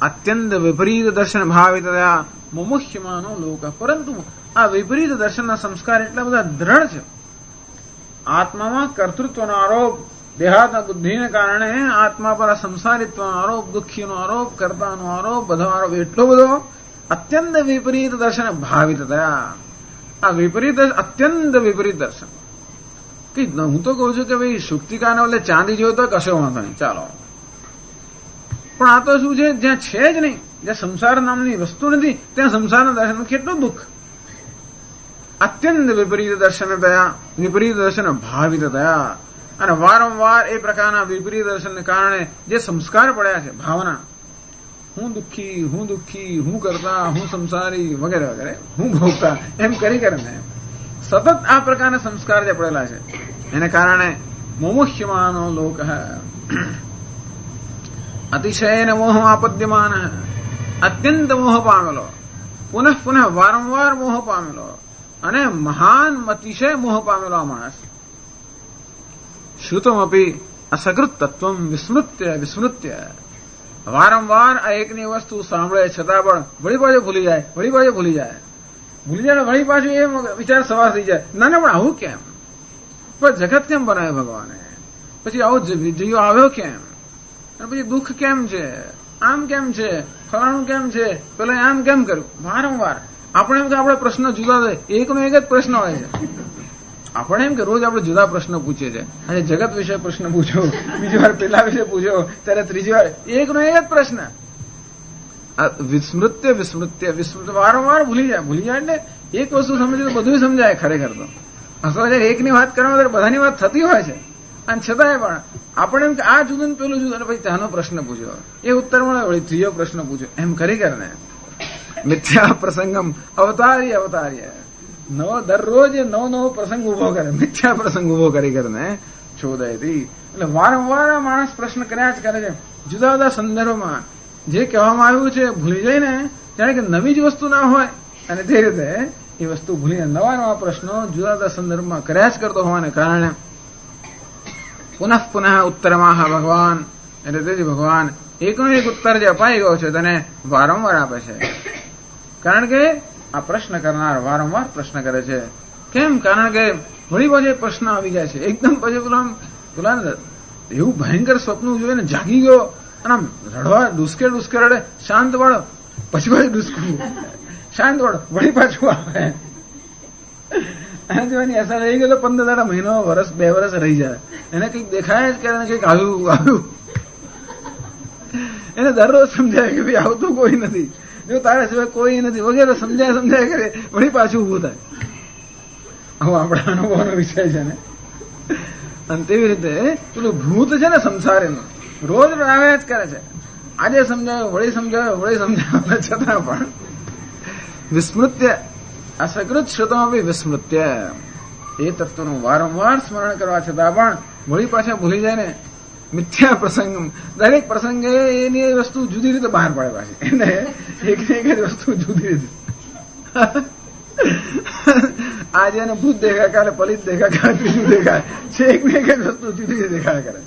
અત્યંત વિપરીત દર્શન ભાવિત થયા મુમુહ્યમાનો લોક. પરંતુ આ વિપરીત દર્શનના સંસ્કાર એટલા બધા દ્રઢ છે. આત્મામાં કર્તૃત્વનો આરોપ, દેહાત્મા બુદ્ધિને કારણે આત્મા પર સંસારિત્વનો આરોપ, દુઃખીનો આરોપ, કર્તાનો આરોપ, બધો આરોપ એટલો બધો. અત્યંત વિપરીત દર્શન ભાવિત થયા. આ વિપરીત, અત્યંત વિપરીત દર્શન. કે હું તો કહું છું કે ભાઈ સુક્તિકાને એટલે ચાંદી જોયો તો કશો વાંધો નહીં, ચાલો. પણ આ તો શું છે, જ્યાં છે જ નહીં, જ્યાં સંસાર નામની વસ્તુ નથી, ત્યાં સંસારના દર્શન કેટલું દુઃખ. અત્યંત વિપરીત દર્શન થયા, વિપરીત દર્શન ભાવિત થયા. અને વારંવાર એ પ્રકારના વિપરીત દર્શનને કારણે જે સંસ્કાર પડ્યા છે, ભાવના, હું દુઃખી, હું કરતા, હું સંસારી વગેરે વગેરે, હું ભોગતા, એમ કરીને સતત આ પ્રકારના સંસ્કાર જે પડેલા છે એને કારણે મોમુહ્યમાનો લોક અતિશયને મોહ આપદ્યમાન, અત્યંત મોહ પામેલો, પુનઃ પુનઃ વારંવાર મોહ પામેલો અને મહાન અતિશય મોહ પામેલો આ માણસ. શ્રુતમપી અસકૃત તત્વમ વિસ્મૃત્ય. વારંવાર આ એકની વસ્તુ સાંભળે છતાં પણ વળી પાછું ભૂલી જાય, વળી પાછું એ વિચાર સવાર થઈ જાય, ના પણ આવું કેમ? પણ જગત કેમ બનાવે ભગવાને? પછી આવો જીવ આવ્યો કેમ? અને પછી દુઃખ કેમ છે? આમ કેમ છે? ફલાણું કેમ છે? પેલા આમ કેમ કર્યું? વારંવાર આપણે એમ કે આપણે પ્રશ્ન જુદા થાય, એકનો એક જ પ્રશ્ન હોય છે. આપણે એમ કે રોજ આપણે જુદા પ્રશ્ન પૂછીએ છીએ. અને જગત વિશે પ્રશ્ન પૂછો, બીજી વાર પેલા વિશે પૂછો, ત્યારે ત્રીજી વાર એકનો એક જ પ્રશ્ન. વિસ્મૃત્ય વારંવાર ભૂલી જાય એટલે એક વસ્તુ સમજે તો બધું સમજાય. ખરેખર તો અસલ એકની વાત કરવામાં બધાની વાત થતી હોય છે, અને છતાંય પણ આપણે એમ કે આ જુદું પેલું જુદું, અને પછી ત્યાંનો પ્રશ્ન પૂછ્યો, એ ઉત્તર મળે, વળી ત્રીજો પ્રશ્ન પૂછ્યો, એમ કરીને મિથ્યા પ્રસંગમ અવતાર્ય નવો દરરોજ નવો પ્રસંગ ઉભો કરે, મિથ્યા પ્રસંગ ઉભો કરીને ચોદયથી. એટલે વારંવાર માણસ પ્રશ્ન કર્યા જ કરે છે. જુદા જુદા સંદર્ભમાં જે કહેવામાં આવ્યું છે ભૂલી જઈને જાણે કે નવી જ વસ્તુ ના હોય, અને તે રીતે એ વસ્તુ ભૂલીને નવા નવા પ્રશ્નો જુદા જુદા સંદર્ભમાં કર્યા જ કરતો હોવાને કારણે પુનઃ પુનઃ ઉત્તરમાહ ભગવાન, એટલે તેથી ભગવાન એકનો એક ઉત્તર જે અપાઈ ગયો છે તેને વારંવાર આપે છે. કારણ કે આ પ્રશ્ન કરનાર વારંવાર પ્રશ્ન કરે છે. કેમ? કારણ કે વળી પાછો પ્રશ્ન આવી જાય છે એકદમ. પછી પેલા એવું ભયંકર સ્વપ્ન જોઈને જાગી ગયો અને આમ રડવા ડુસકે રડે, શાંત વાળો, પછી ડુસકું, શાંત વાળો, વળી પાછું આવે. અને જોવાની અસર રહી ગયો 15 દાડા, મહિનો, વર્ષ, 2 વર્ષ રહી જાય. એને કંઈક દેખાય જ કે કંઈક આવ્યું. એને દરરોજ સમજાય કે ભાઈ આવતું કોઈ નથી, જો તારા સિવાય કોઈ નથી વગેરે સમજાય કરે, વળી પાછું ઉભું થાય. આવું આપણા અનુભવનો વિષય છે ને. અને તેવી રીતે પેલું ભૂત છે ને સંસારીનું, રોજ આવ્યા જ કરે છે. આજે સમજાયો, વળી સમજાયો, છતાં પણ વિસ્મૃત્ય અસકૃત શ્રુતોમાં વિસ્મૃત્ય, એ તત્વનું વારંવાર સ્મરણ કરવા છતાં પણ વળી પાછા ભૂલી જાય ને. મિથ્યા પ્રસંગ, દરેક પ્રસંગે એની વસ્તુ જુદી રીતે બહાર પડે પાછી. એને એક જ વસ્તુ જુદી રીતે. આજે એને ભૂત દેખાય, કાલે પલિત દેખાય, કાલે ત્રીજું દેખાય છે. એક જ વસ્તુ જુદી રીતે દેખાયા કરે.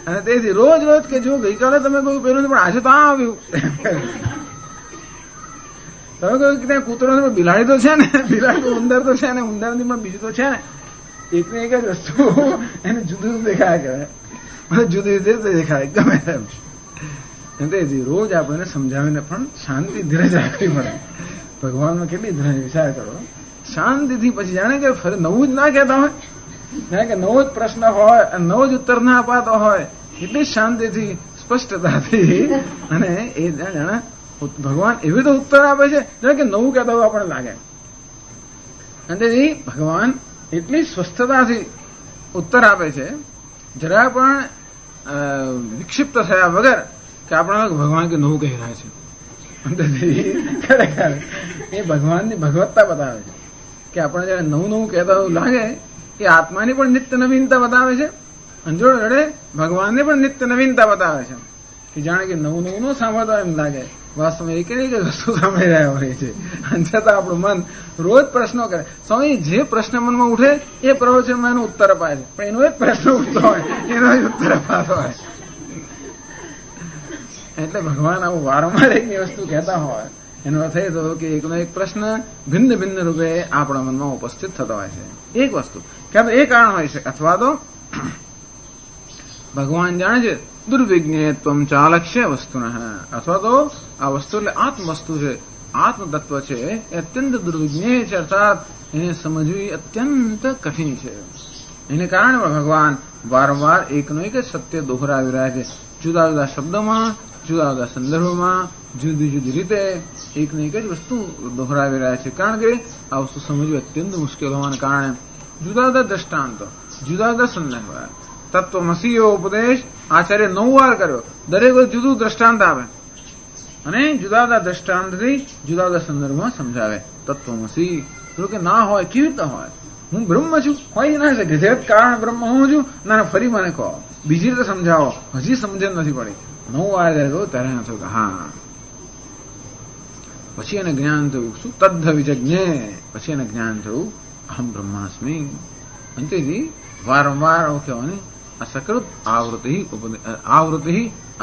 અને તેથી રોજ કે જો ગઈકાલે તમે કોઈ પહેર્યું પણ આજે તો આ આવ્યું. તમે કહ્યું કે ત્યાં કૂતરો બિલાડી તો છે ને, બિલાડી તો ઉંદર તો છે ને, ઉંદરની પણ બીજું તો છે ને. એકને એક જ વસ્તુ એને જુદું દેખાયા કરે, જુદી રીતે દેખાય ગમે એમ. તેથી રોજ આપણને સમજાવીને પણ શાંતિ ધીરજ રાખવી પડે. ભગવાનમાં કેટલી ધીરજ, વિચાર કરો. શાંતિથી પછી જાણે કે ફરી નવું જ ના કહેતા હોય, જાણે કે નવો જ પ્રશ્ન હોય અને નવો જ ઉત્તર ના અપાતો હોય, એટલી શાંતિથી સ્પષ્ટતાથી. અને એ જાણે ભગવાન એવી તો ઉત્તર આપે છે જાણે કે નવું કહેતા હોય આપણને લાગે. અને તેથી ભગવાન એટલી સ્વસ્થતાથી ઉત્તર આપે છે, જરા પણ વિક્ષિપ્ત થયા વગર, કે આપણે ભગવાન કે નવું કહી રહ્યા છે. ખરેખર એ ભગવાનની ભગવત્તા બતાવે છે કે આપણે જયારે નવું કહેતા એવું લાગે, એ આત્માની પણ નિત્ય નવીનતા બતાવે છે. અને જોડે ભગવાનને પણ નિત્ય નવીનતા બતાવે છે, કે જાણે કે નવું ન સાંભળતા એમ લાગે, વાસ્તવમાં એક વસ્તુ સાંભળી રહ્યા હોય છે. અને છતાં આપણું મન રોજ પ્રશ્નો કરે. સ્વામી, જે પ્રશ્ન મનમાં ઉઠે એ પ્રવચનમાં એનો ઉત્તર અપાય છે, પણ એનો એક પ્રશ્ન ઉઠતો હોય એનો જ ઉત્તર અપાતો હોય. એટલે ભગવાન આવું વારંવાર એકની વસ્તુ કહેતા હોય, એનો અર્થ એ થયો કે એકનો એક પ્રશ્ન ભિન્ન ભિન્ન રૂપે આપણા મનમાં ઉપસ્થિત થતો હોય છે. એક વસ્તુ ક્યાં તો એ કારણ હોય છે, અથવા તો ભગવાન જાણે છે દુર્વિજ્ઞેયત્વમ ચાલક્ષ્ય વસ્તુન, અથવા તો આ વસ્તુ એટલે આત્મ વસ્તુ છે, આત્મ તત્વ છે, એ અત્યંત દુર્વિજ્ઞેય છે, અર્થાત એને સમજવી અત્યંત કઠિન છે. એને કારણે ભગવાન વારંવાર એકનો એક જ સત્ય દોહરાવી રહ્યા છે. જુદા જુદા શબ્દોમાં, જુદા જુદા સંદર્ભમાં, જુદી જુદી રીતે એકને એક જ વસ્તુ દોહરાવી રહ્યા છે. કારણ કે આ વસ્તુ સમજવી અત્યંત મુશ્કેલ હોવાને કારણે જુદા જુદા દ્રષ્ટાંતો, જુદા જુદા સંદર્ભ, તત્વમસીયો ઉપદેશ આચાર્ય 9 વાર કર્યો. દરેક જુદું દ્રષ્ટાંત આપે અને જુદા જુદા દ્રષ્ટાંતથી જુદા જુદા સંદર્ભમાં સમજાવે. તત્વમસી તો કે ના હોય, કેવી રીતે હોય? હું બ્રહ્મ છું, હોય ના શકે. જગત કારણ બ્રહ્મ હું છું. ના, ફરી મને કહો, બીજી રીતે સમજાવો, હજી સમજણ નથી પડી. 9 વાર કહ્યું ત્યારે થયું કે હા. પછી એને જ્ઞાન થયું શું? તદ્ધ વિજ્ઞે. પછી એને જ્ઞાન થયું અહમ બ્રહ્માસ્મિ. અંતેથી વારંવાર કહેવાની અસકૃત આવૃત્તિ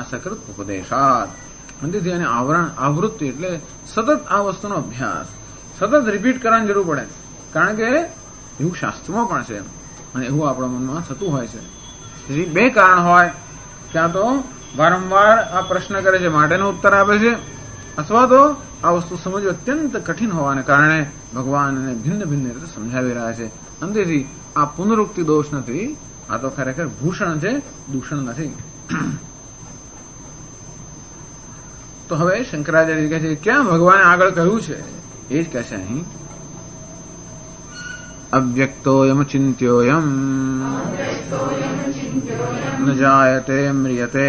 અસકૃત ઉપદેશાત. અંતેથી એને આવૃત્તિ એટલે સતત આ વસ્તુનો અભ્યાસ, સતત રિપીટ કરવાની જરૂર પડે. કારણ કે એવું શાસ્ત્રમાં પણ છે અને એવું આપણા મનમાં થતું હોય છે. તેથી 2 કારણ હોય, ક્યાં તો વારંવાર આ પ્રશ્ન કરે છે માટેનો ઉત્તર આપે છે, અથવા તો આ વસ્તુ સમજવી અત્યંત કઠિન હોવાને કારણે ભગવાન એને ભિન્ન ભિન્ન રીતે સમજાવી રહ્યા છે. અંતેથી આ પુનરુક્તિ દોષ નથી, આ તો ખરેખર ભૂષણ છે, દૂષણ નથી. તો હવે શંકરાચાર્ય કહે છે ક્યાં ભગવાને આગળ કહ્યું છે એ જ કહે છે અહીં. અવ્યક્તોયમ ચિંત્યોયમ ન જાયતે મ્રિયતે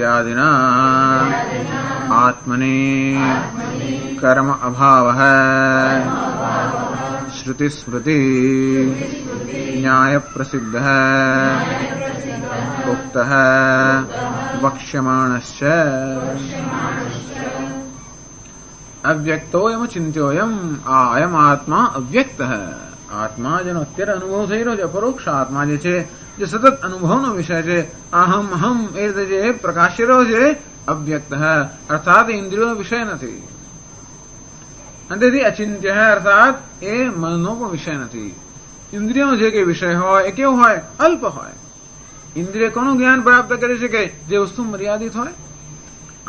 इत्यादिना आत्मनि कर्म अभावः श्रुति स्मृति न्याय प्रसिद्धः उक्तः वक्ष्यमाणश्च अव्यक्तोयम चिंत्योयम अयम आत्मा अव्यक्त है। आत्मा જેનો અત્યારે અનુભવ થઈ રહ્યો છે અપરોક્ષ આત્મા જે છે જે સતત અનુભવનો વિષય છે અહમ અહમ એ રીતે જે પ્રકાશી રહ્યો છે અવ્યક્ત હૈ અર્થાત ઇન્દ્રિયોનો વિષય નથી અને તેથી અચિંત્ય હૈ અર્થાત એ મનનો પણ વિષય નથી। ઇન્દ્રિયો જે કે વિષય હોય એ કેવું હોય અલ્પ હોય। ઇન્દ્રિય કોનું જ્ઞાન પ્રાપ્ત કરી શકે જે વસ્તુ મર્યાદિત હોય।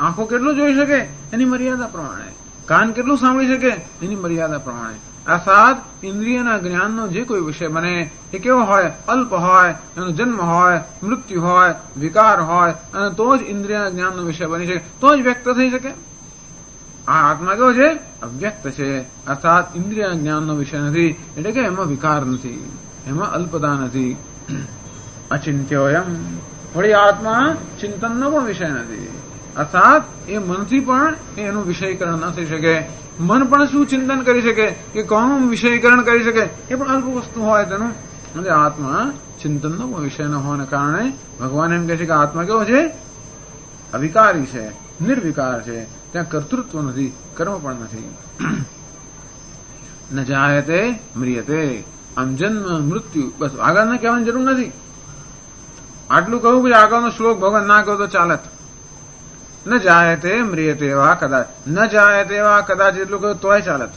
આંખો કેટલું જોઈ શકે એની મર્યાદા પ્રમાણે, કાન કેટલું સાંભળી શકે એની મર્યાદા પ્રમાણે। અર્થાત ઇન્દ્રિયના જ્ઞાનનો જે કોઈ વિષય બને એ કેવો હોય અલ્પ હોય, એનો જન્મ હોય, મૃત્યુ હોય, વિકાર હોય અને તો જ ઇન્દ્રિયના જ્ઞાનનો વિષય બની શકે, તો જ વ્યક્ત થઈ શકે। આ આત્મા કેવો છે અવ્યક્ત છે અર્થાત ઇન્દ્રિયના જ્ઞાનનો વિષય નથી એટલે કે એમાં વિકાર નથી, એમાં અલ્પતા નથી। અચિંત્યોયમ વળી આત્મા ચિંતનનો પણ વિષય નથી અર્થાત એ મનથી પણ એનું વિષયીકરણ ન થઈ શકે। મન પણ શું ચિંતન કરી શકે કે કોનું વિષયીકરણ કરી શકે એ પણ અલ્પ વસ્તુ હોય તેનું। એટલે આત્મા ચિંતનનો પણ વિષય ન હોવાને કારણે ભગવાન એમ કહે છે કે આત્મા કેવો છે અવિકારી છે, નિર્વિકાર છે, ત્યાં કર્તૃત્વ નથી, કર્મ પણ નથી। ન જાયતે મ્રિયતે આમ જન્મ મૃત્યુ બસ આગળના કહેવાની જરૂર નથી। આટલું કહું કે આગળનો શ્લોક ભગવાન ના કહો તો ચાલત। ન જાયતે મ્રિયતે વા કદાચ, ન જાયતે વા કદાચ એટલું કહ્યું તોય ચાલત,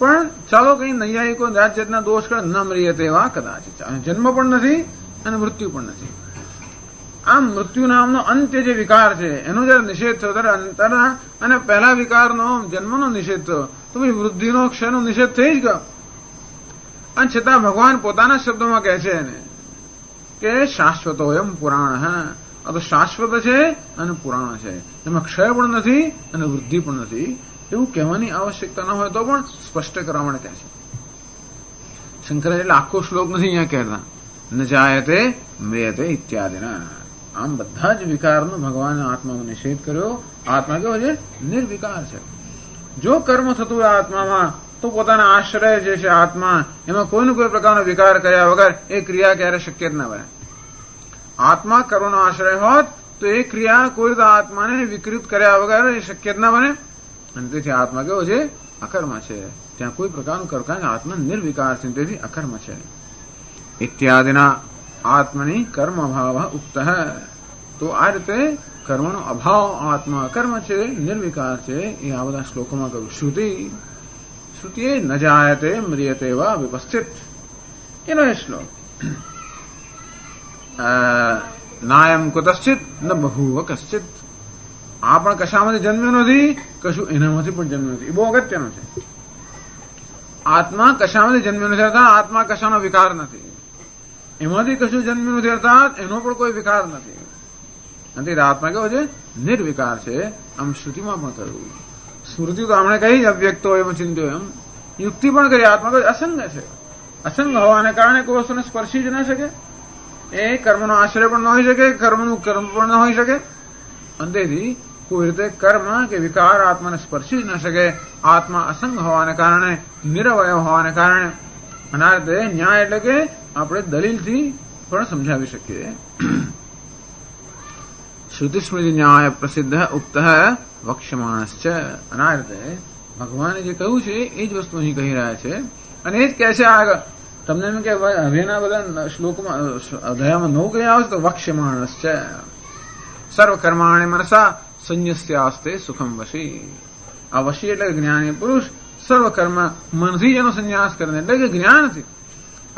પણ ચાલો કઈ નૈયાયિકો જાત જાતના દોષ કરે ન મ્રિયતે વા કદાચ, જન્મ પણ નથી અને મૃત્યુ પણ નથી। આમ મૃત્યુ નામનો અંત્ય જે વિકાર છે એનો જયારે નિષેધ થયો ત્યારે અંતરના અને પહેલા વિકારનો જન્મનો નિષેધ થયો તો પછી વૃદ્ધિનો ક્ષયનો નિષેધ થઈ જ ગયો। અને છતાં ભગવાન પોતાના શબ્દોમાં કહે છે એને કે શાશ્વતોયમ પુરાણ આ તો શાશ્વત છે અને પુરાણ છે, એમાં ક્ષય પણ નથી અને વૃદ્ધિ પણ નથી। એવું કહેવાની આવશ્યકતા ન હોય તો પણ સ્પષ્ટ કરવા માટે કહે છે। શંકરાચાર્ય એટલે આખો શ્લોક નથી અહીંયા કહેતા, ન જાયતે મ્રિયતે ઇત્યાદિના। આમ બધા જ વિકારનો ભગવાને આત્મામાં નિષેધ કર્યો। આત્મા કેવો છે નિર્વિકાર છે। જો કર્મ થતું હોય આત્મામાં તો પોતાના આશ્રય જે છે આત્મા એમાં કોઈને કોઈ પ્રકારનો વિકાર કર્યા વગર એ ક્રિયા ક્યારે શક્ય જ ના બને। આત્મા કર્મનો આશ્રય હોત તો એ ક્રિયા કોઈ રીતે આત્માને વિકૃત કર્યા વગર એ શક્ય જ ના બને। અને તેથી આત્મા કેવો છે અકર્મ છે, ત્યાં કોઈ પ્રકારનું કારણ આત્મા નિર્વિકાર છે તેથી અકર્મ છે। ઇત્યાદિના આત્મની કર્મ અભાવ ઉક્ત હૈ। તો આ રીતે કર્મનો અભાવ આત્મા અકર્મ છે, નિર્વિકાર છે એ આ બધા શ્લોકોમાં કહ્યું। શ્રુતિ ન જાયતે મ્રિયતે વા વિપસ્થિત એનો એ શ્લોક। નાયમ કુતશ્ચિત ન બહુવ કશ્ચિત, આ પણ કશામાંથી જન્મ્યો નથી, કશું એનામાંથી પણ જન્મ્યો નથી। એ બહુ અગત્યનું છે। આત્મા કશામાંથી જન્મ્યો નથી અર્થાત આત્મા કશાનો વિકાર નથી, એમાંથી કશું જન્મ્યું નથી અર્થાત એનો પણ કોઈ વિકાર નથી। અને આત્મા કેવો છે નિર્વિકાર છે। આમ શ્રુતિમાં પણ કહ્યું। સ્મૃતિ તો આપણે કહી અવ્યક્તો એમ ચિંત્યો એમ યુક્તિ પણ કરી। આત્મા કોઈ અસંગ છે, અસંગ હોવાને કારણે કોઈ વસ્તુને સ્પર્શી જ ન શકે, એ કર્મનો આશ્રય પણ ન હોઈ શકે, કર્મનું કર્મ પણ ન હોઈ શકે। અંતેથી કોઈ રીતે કર્મ કે વિકાર આત્માને સ્પર્શી જ ન શકે। આત્મા અસંગ હોવાને કારણે, નિરવય હોવાને કારણે અને આ રીતે ન્યાય એટલે કે આપણે દલીલથી પણ સમજાવી શકીએ। શ્રુતિ સ્મૃતિ ન્યાય પ્રસિદ્ધ ઉક્ત વક્ષ્યમાણશ્ચ। અને આ રીતે ભગવાને જે કહ્યું છે એ જ વસ્તુ અહીં કહી રહ્યા છે અને એ જ કહે છે આગળ। તમને એમ કે હવેના બધા શ્લોકમાં અધ્યાયમાં નવું કઈ આવે છે તો વક્ષ્યમાણશ્ચ સર્વકર્માણિ મનસા સંન્યસ્યાસ્તે સુખમ વશી। આ વશી એટલે જ્ઞાની પુરુષ સર્વકર્મ મનથી જેનો સંન્યાસ કરીને એટલે કે જ્ઞાનથી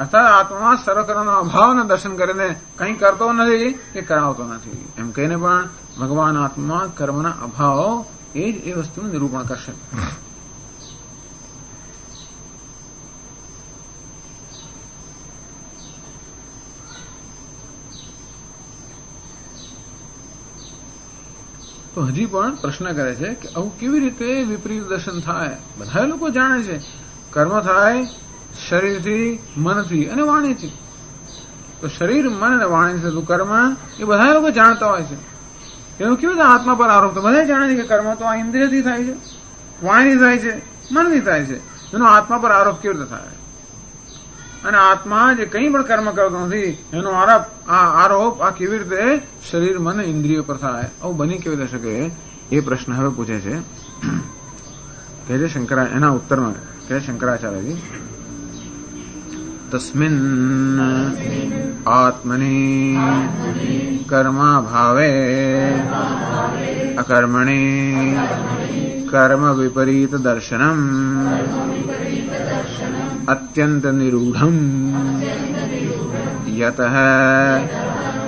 અર્થાત આત્મામાં સર્વકર્મનો અભાવના દર્શન કરીને કંઈ કરતો નથી કે કરાવતો નથી એમ કહીને પણ ભગવાન આત્મામાં કર્મના અભાવ એ જ એ વસ્તુનું નિરૂપણ કરશે। તો હજી પણ પ્રશ્ન કરે છે કે આવું કેવી રીતે વિપરીત દર્શન થાય? બધા લોકો જાણે છે કર્મ થાય શરીરથી, મનથી અને વાણીથી। તો શરીર, મન અને વાણીથી થતું કર્મ એ બધા લોકો જાણતા હોય છે, એનું કેવું છે આત્મા પર આરોપ? તો બધા જાણે છે કે કર્મ તો આ ઇન્દ્રિયથી થાય છે, વાણીથી થાય છે, મનથી થાય છે. એનો આત્મા પર આરોપ કેવી રીતે થાય? અને આત્મા જે કંઈ પણ કર્મ કરતો નથી એનો આરોપ આ કેવી રીતે શરીર, મન, ઇન્દ્રિયો પર થાય? આવું બની કેવી રીતે શકે? એ પ્રશ્ન હવે પૂછે છે. કહે છે એના ઉત્તરમાં કહે શંકરાચાર્યજી, તસ્મિન આત્મની કર્માભાવે અકર્મણી કર્મ વિપરીત દર્શનમ અત્યંત નિરૂઢમ યતઃ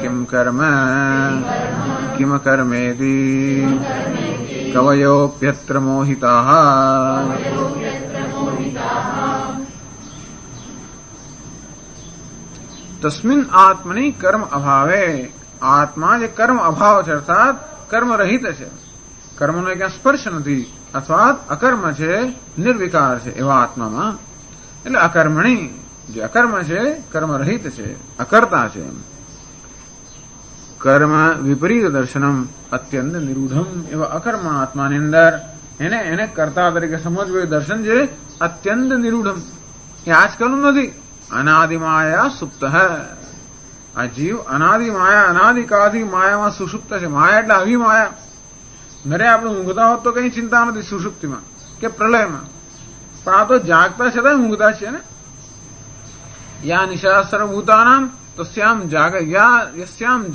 કિમ કર્મ કિમ કર્મેતિ કવયોપ્યત્ર મોહિતાઃ. તસ્મિન આત્મની કર્મ અભાવે, આત્મા જે કર્મ અભાવ છે અર્થાત કર્મ રહિત છે, કર્મનો ક્યાં સ્પર્શ નથી, અથવા અકર્મ છે, નિર્વિકાર છે એવા આત્મામાં, એટલે અકર્મણી જે અકર્મ છે, કર્મ રહિત છે, અકર્તા છે, કર્મ વિપરીત દર્શનમ અત્યંત નિરૂઢમ એવા અકર્મ આત્માની અંદર એને કર્તા તરીકે સમજવું એ દર્શન છે અત્યંત નિરૂઢમ. એ આજકાલનું નથી. અનાદિ માયા સુપ્ત હૈ. આ જીવ અનાદિ માયા, અનાદિકાળથી માયામાં સુષુપ્ત છે. માયા એટલે આવી માયા. ઘરે આપણે ઊંઘતા હોત તો કઈ ચિંતા નથી સુષુપ્તિમાં કે પ્રલયમાં, પણ આ તો જાગતા છતાં ઊંઘતા છે ને. યા નિશા સર્વભૂતાનામ યસ્યામ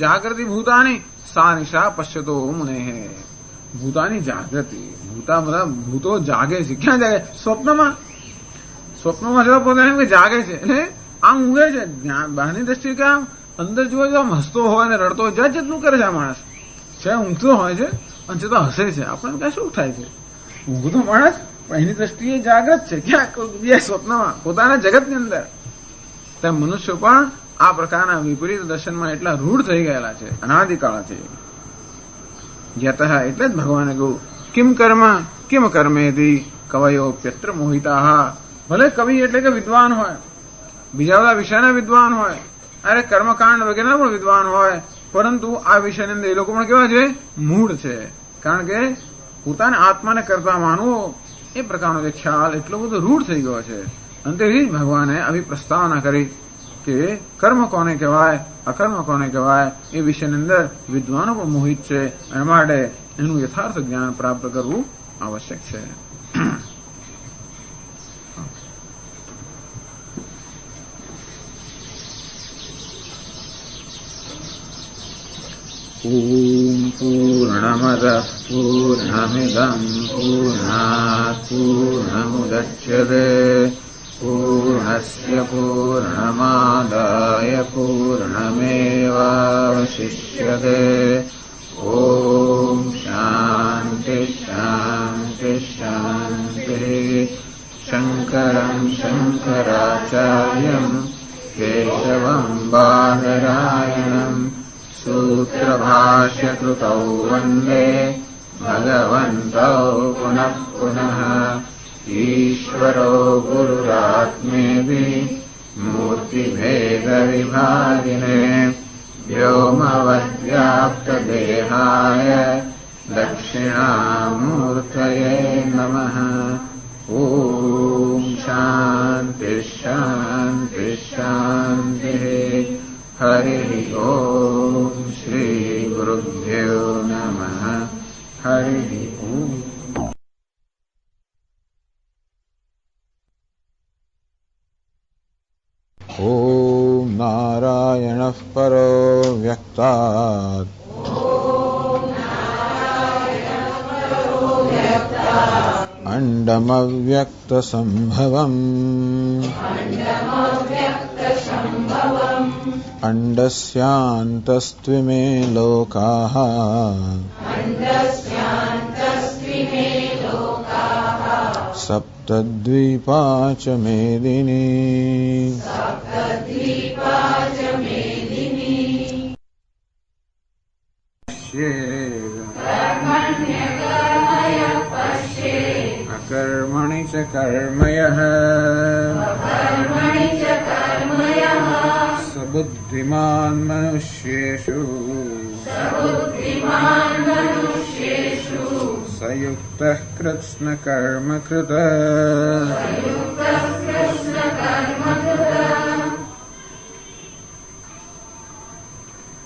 જાગૃતિ ભૂતાની સા નિશા પશ્યતો મુનેઃ. ભૂતાની જાગૃતિ, બધા ભૂતો જાગે છે. ક્યાં જાગે? સ્વપ્નમાં. સ્વપ્નમાં જવા પોતાને કે જાગે છે એટલે આમ ઊંઘે છે. બહારની દ્રષ્ટિએ કે આમ અંદર જોવા જો આમ હસતો હોય ને રડતો હોય, જાત જેટલું કરે છે આ માણસ. છે ઊંઘતો હોય છે અને છતાં હસે છે. આપણે ક્યાં શું થાય છે? ઊંઘતો માણસ પણ એની દ્રષ્ટિએ જાગ્રત છે. ક્યાં? સ્વપ્નમાં, પોતાના જગતની અંદર. તેમ મનુષ્યો પણ આ પ્રકારના વિપરીત દર્શનમાં એટલા રૂઢ થઈ ગયેલા છે, અનાદિકાળ છે. યતઃ એટલે જ ભગવાને કહ્યું, કિમ કર્મ કિમ કર્મેતિ કવયોપ્યત્ર મોહિતાઃ. ભલે કવિ એટલે કે વિદ્વાન હોય, બીજા બધા વિષયના વિદ્વાન હોય, અરે કર્મકાંડ વગેરેના પણ વિદ્વાન હોય, પરંતુ આ વિષયની અંદર એ લોકો પણ કેવા છે? મૂળ છે. કારણ કે પોતાના આત્માને કરતા માનવો એ પ્રકારનો જે ખ્યાલ એટલો બધો રૂઢ થઈ ગયો છે. અને તેથી જ ભગવાને આવી પ્રસ્તાવના કરી કે કર્મ કોને કહેવાય, અકર્મ કોને કહેવાય એ વિષયની અંદર વિદ્વાનો પણ મોહિત છે. એના માટે એનું યથાર્થ જ્ઞાન પ્રાપ્ત કરવું આવશ્યક છે. ઓમ પૂર્ણમદ પૂર્ણમિદં પૂર્ણાત પૂર્ણમુદચ્યતે પૂર્ણસ્ય પૂર્ણમાદાય પૂર્ણમેવાવશિષ્યતે. ઓમ શાંતિ શાંતિ શાંતિ. શંકરં શંકરાચાર્યં કેશવં બાદરાયણં सूत्रभाष्यकृतौ वन्दे भगवन्तौ पुनः पुनः. ईश्वरो गुरुरात्मेति मूर्तिभेदविभागिने व्योमवद्व्याप्तदेहाय दक्षिणामूर्तये नमः. ॐ शान्ति शान्ति शान्तिः. हरिः ॐ श्री गुरुभ्यो नमः. हरिः ॐ. ॐ नारायणः परो व्यक्तात् अण्डमव्यक्तसम्भवम् अण्डस्यान्तस्त्विमे लोकाः सप्तद्वीपा च मेदिनी. अकर्मणि च कर्मयः बुद्धिमान् मनुष्येषु सयुक्तः कृत्स्नकर्मकृत्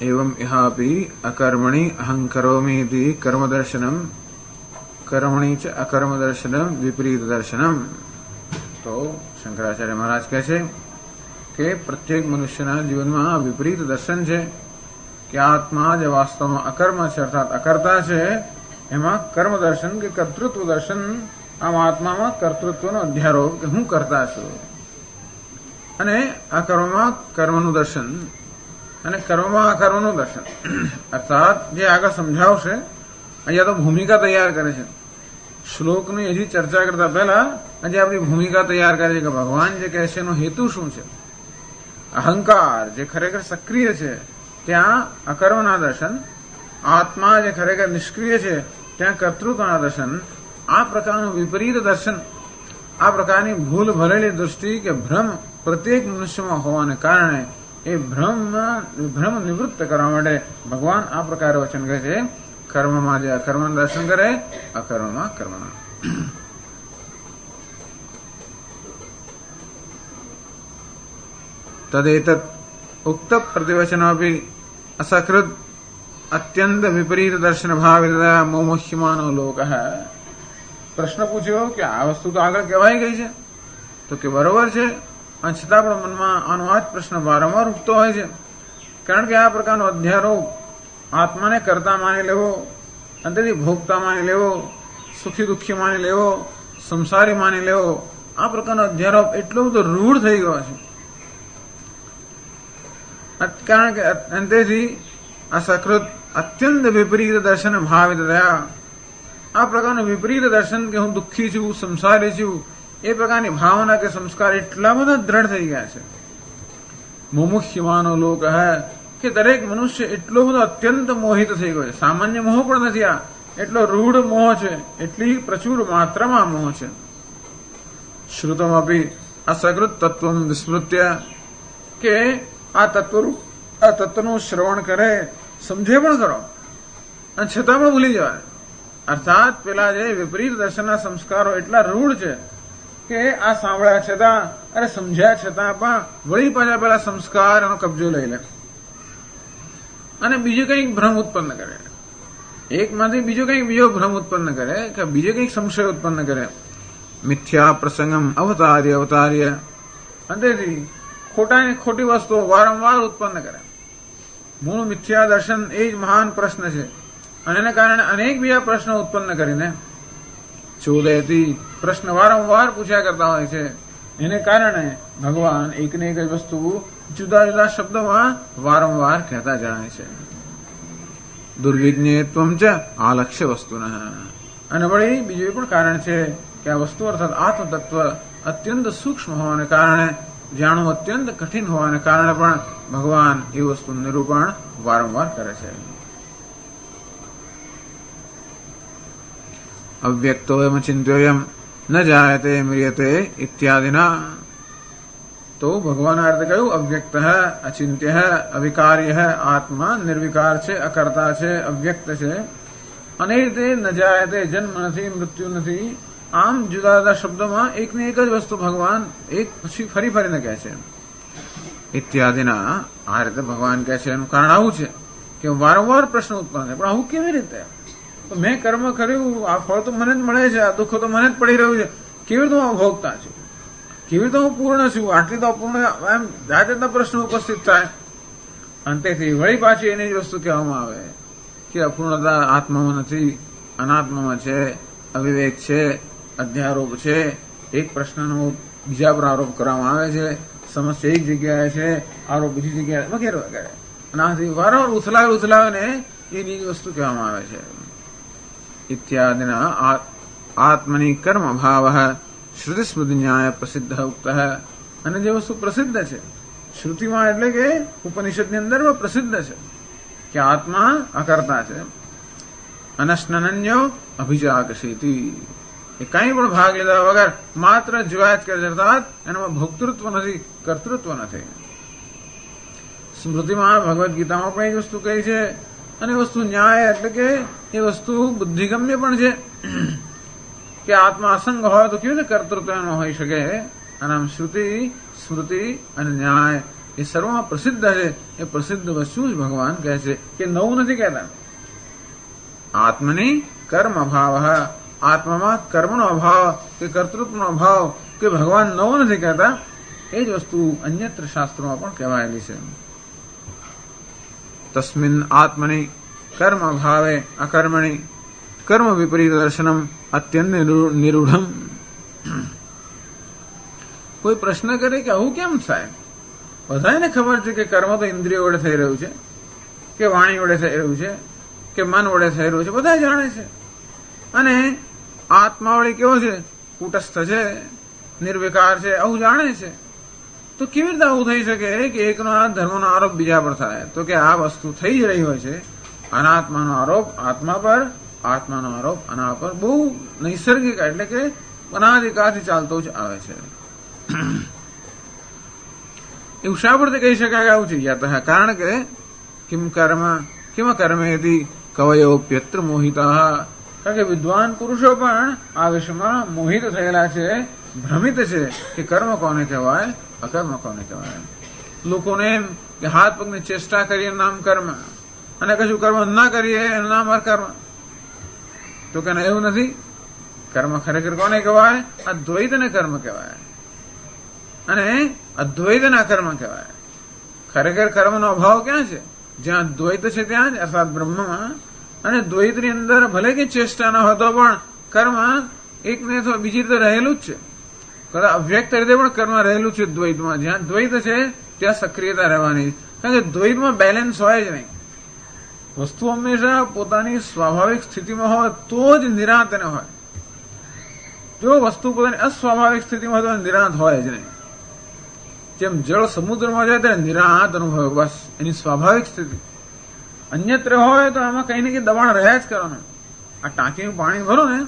एवं यहापि अकर्मणि अहं करोमि इति कर्मदर्शनम कर्मणि च अकर्मदर्शनम विपरीत दर्शनम। तो शंकराचार्य महाराज કહે છે કે પ્રત્યેક મનુષ્યના જીવનમાં વિપરીત દર્શન છે કે આત્મા જે વાસ્તવમાં અકર્મ છે અર્થાત અકર્તા છે એમાં કર્મ દર્શન કે કર્તૃત્વ દર્શન આમ આત્મામાં કર્તૃત્વનો અધ્યારોપ કે હું કરતા છું અને અકર્મમાં કર્મનું દર્શન અને કર્મમાં અકર્મનું દર્શન અર્થાત જે આગળ સમજાવશે અહીંયા તો ભૂમિકા તૈયાર કરે છે શ્લોકની હજી ચર્ચા કરતા પહેલા આજે આપણી ભૂમિકા તૈયાર કરે છે કે ભગવાન જે કહે છે એનો હેતુ શું છે। અહંકાર જે ખરેખર સક્રિય છે ત્યાં અકર્મના દર્શન, આત્મા જે ખરેખર નિષ્ક્રિય છે ત્યાં કર્તૃત્વના દર્શન, આ પ્રકારનું વિપરીત દર્શન, આ પ્રકારની ભૂલ ભરેલી દૃષ્ટિ કે ભ્રમ પ્રત્યેક મનુષ્યમાં હોવાને કારણે એ ભ્રમ નિવૃત્ત કરવા માટે ભગવાન આ પ્રકારે વચન કહે છે કર્મમાં જે અકર્મનું દર્શન કરે અકર્મમાં કર્મના। तदेतत् उक्त प्रतिवचनमपि असकृत अत्यंत विपरीत दर्शन भाविता मोमुह्यमानो लोकः। प्रश्न पूछ्यो कि आ वस्तु तो આગળ કહેવાઈ ગઈ છે તો કે બરોબર છે અને છતાં પણ મનમાં આનો આ જ પ્રશ્ન વારંવાર ઉઠતો હોય છે કારણ કે આ પ્રકારનો અધ્યારોપ આત્માને કરતા માની લેવો, અંતેથી ભોગતા માની લેવો, સુખી દુઃખી માની લેવો, સંસારી માની લેવો, આ પ્રકારનો અધ્યારોપ એટલો બધો રૂઢ થઈ ગયો છે કારણ કે અંતેથી અસકૃત અત્યંત વિપરીત દર્શન ભાવિત થયા। આ પ્રકારનું વિપરીત દર્શન કે હું દુઃખી છું, સંસારી છું, એ પ્રકારની ભાવના કે સંસ્કાર એટલા બધા દ્રઢ થઈ ગયા છે। મુમુહ્યમાનો લોક હે કે દરેક મનુષ્ય એટલો બધો અત્યંત મોહિત થઈ ગયો છે। સામાન્ય મોહ પણ નથી, આ એટલો રૂઢ મોહ છે, એટલી પ્રચુર માત્રામાં મોહ છે। શ્રુતમપી અસકૃત તત્વમ વિસ્મૃત્ય કે આ તત્વનું શ્રવણ કરે, સમજે પણ ખરો અને છતાં પણ ભૂલી જવાય। અર્થાત પેલા જે વિપરીત દર્શનના સંસ્કારો એટલા રૂઢ છે કે આ સાંભળ્યા છતાં અરે સમજ્યા છતાં પણ વળી પાછા પેલા સંસ્કાર એનો કબજો લઈ લે અને બીજું કંઈક ભ્રમ ઉત્પન્ન કરે, એકમાંથી બીજો ભ્રમ ઉત્પન્ન કરે કે બીજો કંઈક સંશય ઉત્પન્ન કરે। મિથ્યા પ્રસંગમ અવતાર્ય અંતેથી ખોટી વસ્તુઓ વારંવાર ઉત્પન્ન કરે। મૂળ મિથ્યા દર્શન એ જ મહાન પ્રશ્ન છે અને એને કારણે અનેક બીજા પ્રશ્નો ઉત્પન્ન કરીને ચોદયથી પ્રશ્ન વારંવાર પૂછ્યા કરતા હોય છે। એને કારણે ભગવાન એકને એક જ વસ્તુ જુદા જુદા શબ્દોમાં વારંવાર કહેતા જણાય છે। દુર્વિજ્ઞેયત્વમ ચ આલક્ષ્ય વસ્તુન અને વળી બીજું પણ કારણ છે કે આ વસ્તુ અર્થાત આત્મતત્વ અત્યંત સૂક્ષ્મ હોવાને કારણે, જાણવું અત્યંત કઠિન હોવાને કારણે પણ ભગવાન એ વસ્તુનું નિરૂપણ વારંવાર કરે છે। અવ્યક્તોયમ ચિંત્યોયમ ન જાયતે મ્રિયતે ઇત્યાદિના। તો ભગવાન અર્થ કહ્યું અવ્યક્ત હૈ, અચિંત્ય હૈ, અવિકાર્ય હૈ, આત્મા નિર્વિકાર છે, અકર્તા છે, અવ્યક્ત છે અને એ રીતે ન જાયતે જન્મ નથી, મૃત્યુ નથી, આમ જુદા જુદા શબ્દોમાં એકને એક જ વસ્તુ ભગવાન એક પછી ફરીને કહે છે। ઇત્યાદિના આ રીતે ભગવાન કહે છે એનું કારણ આવું છે કે વારંવાર પ્રશ્ન ઉત્પન્ન થાય પણ આવું કેવી રીતે? તો મેં કર્મ કર્યું, આ ફળ તો મને જ મળે છે, આ દુઃખ તો મને જ પડી રહ્યું છે, કેવી રીતે હું ભોગતા છું, કેવી રીતે હું પૂર્ણ છું, આટલી તો અપૂર્ણ, એમ જાતના પ્રશ્નો ઉપસ્થિત થાય। અંતેથી વળી પાછી એની જ વસ્તુ કહેવામાં આવે કે અપૂર્ણતા આત્મામાં નથી, અનાત્મામાં છે, અવિવેક છે, અધ્યારોપ છે, એક પ્રશ્નનો બીજા પર આરોપ કરવામાં આવે છે, સમસ્યા એક જગ્યાએ છે, આરોપ બીજી જગ્યાએ વગેરે વગેરે અને આથી વારંવાર ઉથલાવીને એની જ વસ્તુ કહેવામાં આવે છે। ઇત્યાદિના આત્મની કર્મ ભાવ શ્રુતિ સ્મૃતિ ન્યાય પ્રસિદ્ધ ઉક્ત અને જે વસ્તુ પ્રસિદ્ધ છે શ્રુતિમાં એટલે કે ઉપનિષદની અંદરમાં પ્રસિદ્ધ છે કે આત્મા અકર્તા છે। અનશ્નન્યો અભિજાકશીતી એ કંઈ પણ ભાગ લીધા વગર માત્ર જોયા જ કરે, અર્થાત એનામાં ભોક્તૃત્વ નથી, કર્તૃત્વ નથી। સ્મૃતિમાં ભગવદ્ ગીતામાં પણ એ વસ્તુ કહી છે, અને એ વસ્તુ ન્યાય એટલે કે એ વસ્તુ બુદ્ધિગમ્ય પણ છે કે આત્મા અસંગ હોય તો કેવી રીતે કર્તૃત્વ ન હોઈ શકે. અને આમ શ્રુતિ, સ્મૃતિ અને ન્યાય એ સર્વમાં પ્રસિદ્ધ છે. એ પ્રસિદ્ધ વસ્તુ જ ભગવાન કહે છે કે નવું નથી કહેતા. આત્મની કર્મ અભાવ, આત્મામાં કર્મનો અભાવ કે કર્તૃત્વનો અભાવ કે ભગવાન નવો નથી કહેતા. એ જ વસ્તુ અન્યત્ર શાસ્ત્રોમાં પણ કહેવાયેલી છે. તસ્મિન આત્મની કર્મ અભાવે અકર્મણી કર્મ વિપરીત દર્શનમ અત્યંત નિરૂઢમ. કોઈ પ્રશ્ન કરે કે આવું કેમ થાય? બધાને ખબર છે કે કર્મ તો ઇન્દ્રિયો વડે થઈ રહ્યું છે, કે વાણી વડે થઈ રહ્યું છે, કે મન વડે થઈ રહ્યું છે, બધા જાણે છે. અને આત્મા વડે કેવો છે? કુટસ્થ છે, નિર્વિકાર છે, આવું જાણે છે. તો કેવી રીતે આવું થઈ શકે કે એકનો ધર્મનો આરોપ બીજા પર થાય? તો કે આ વસ્તુ થઈ જ રહી હોય છે. અનાત્માનો આરોપ આત્મા પર, આત્માનો આરોપ અના પર બહુ નૈસર્ગિક એટલે કે અનાદિકાળથી ચાલતો જ આવે છે. એવું શા પરથી કહી શકાય આવું છે? યતઃ, કારણ કે કિમ કર્મેતિ કવયોપ્યત્ર મોહિતા. કારણ કે વિદ્વાન પુરુષો પણ આ વિષયમાં મોહિત થયેલા છે, ભ્રમિત છે કે કર્મ કોને કહેવાય, અકર્મ કોને કહેવાય. લોકોને એમ કે હાથ પગની ચેષ્ટા કરીએ નામ કર્મ, અને કશું કર્મ ના કરીએ એનું નામ અકર્મ. તો કે એવું નથી. કર્મ ખરેખર કોને કહેવાય? અદ્વૈતને કર્મ કહેવાય, અને અદ્વૈતને અકર્મ કહેવાય. ખરેખર કર્મનો અભાવ ક્યાં છે? જ્યાં દ્વૈત છે ત્યાં જ, અર્થાત બ્રહ્મમાં. અને દ્વૈતની અંદર ભલે કે ચેષ્ટા ન હતો પણ કર્મ એકને તો બીજી રીતે રહેલું જ છે. કદાચ અવ્યક્ત રીતે પણ કર્મ રહેલું છે દ્વૈતમાં. જ્યાં દ્વૈત છે ત્યાં સક્રિયતા રહેવાની, કારણ કે દ્વૈતમાં બેલેન્સ હોય જ નહીં. વસ્તુ હંમેશા પોતાની સ્વાભાવિક સ્થિતિમાં હોય તો જ નિરાંત હોય. જો વસ્તુ પોતાની અસ્વાભાવિક સ્થિતિમાં હોય તો નિરાંત હોય જ નહીં. જેમ જળ સમુદ્રમાં જાય ત્યારે નિરાંત અનુભવ, બસ એની સ્વાભાવિક સ્થિતિ. અન્યત્ર હોય તો આમાં કઈ ને કઈ દબાણ રહ્યા જ કરવાનું. આ ટાંકીનું પાણી ભરો ને,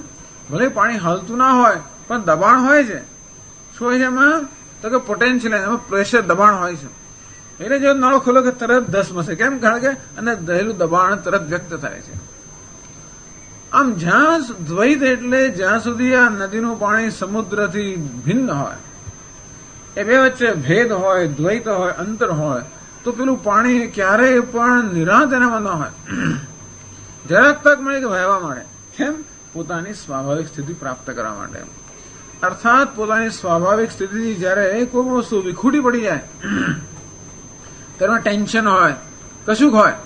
ભલે પાણી હલતું ના હોય પણ દબાણ હોય છે. શું હોય છે એમાં? તો કે પોટેન્શિયલ, એમાં પ્રેશર, દબાણ હોય છે. એટલે જો નળો ખોલો કે તરત ધસમસે. કેમ? કારણ કે અને રહેલું દબાણ તરત વ્યક્ત થાય છે. આમ જ્યાં દ્વૈત એટલે જ્યાં સુધી આ નદીનું પાણી સમુદ્રથી ભિન્ન હોય, એ બે વચ્ચે ભેદ હોય, દ્વૈત હોય, અંતર હોય, તો પેલું પાણી ક્યારેય પણ નિરાંત એનામાં ન હોય. જરાક તક મળે કે વહેવા માંડે. કેમ? પોતાની સ્વાભાવિક સ્થિતિ પ્રાપ્ત કરવા માટે. અર્થાત પોતાની સ્વાભાવિક સ્થિતિથી જયારે કોઈ વસ્તુ વિખૂટી પડી જાય, તેમાં ટેન્શન હોય, કશુંક હોય,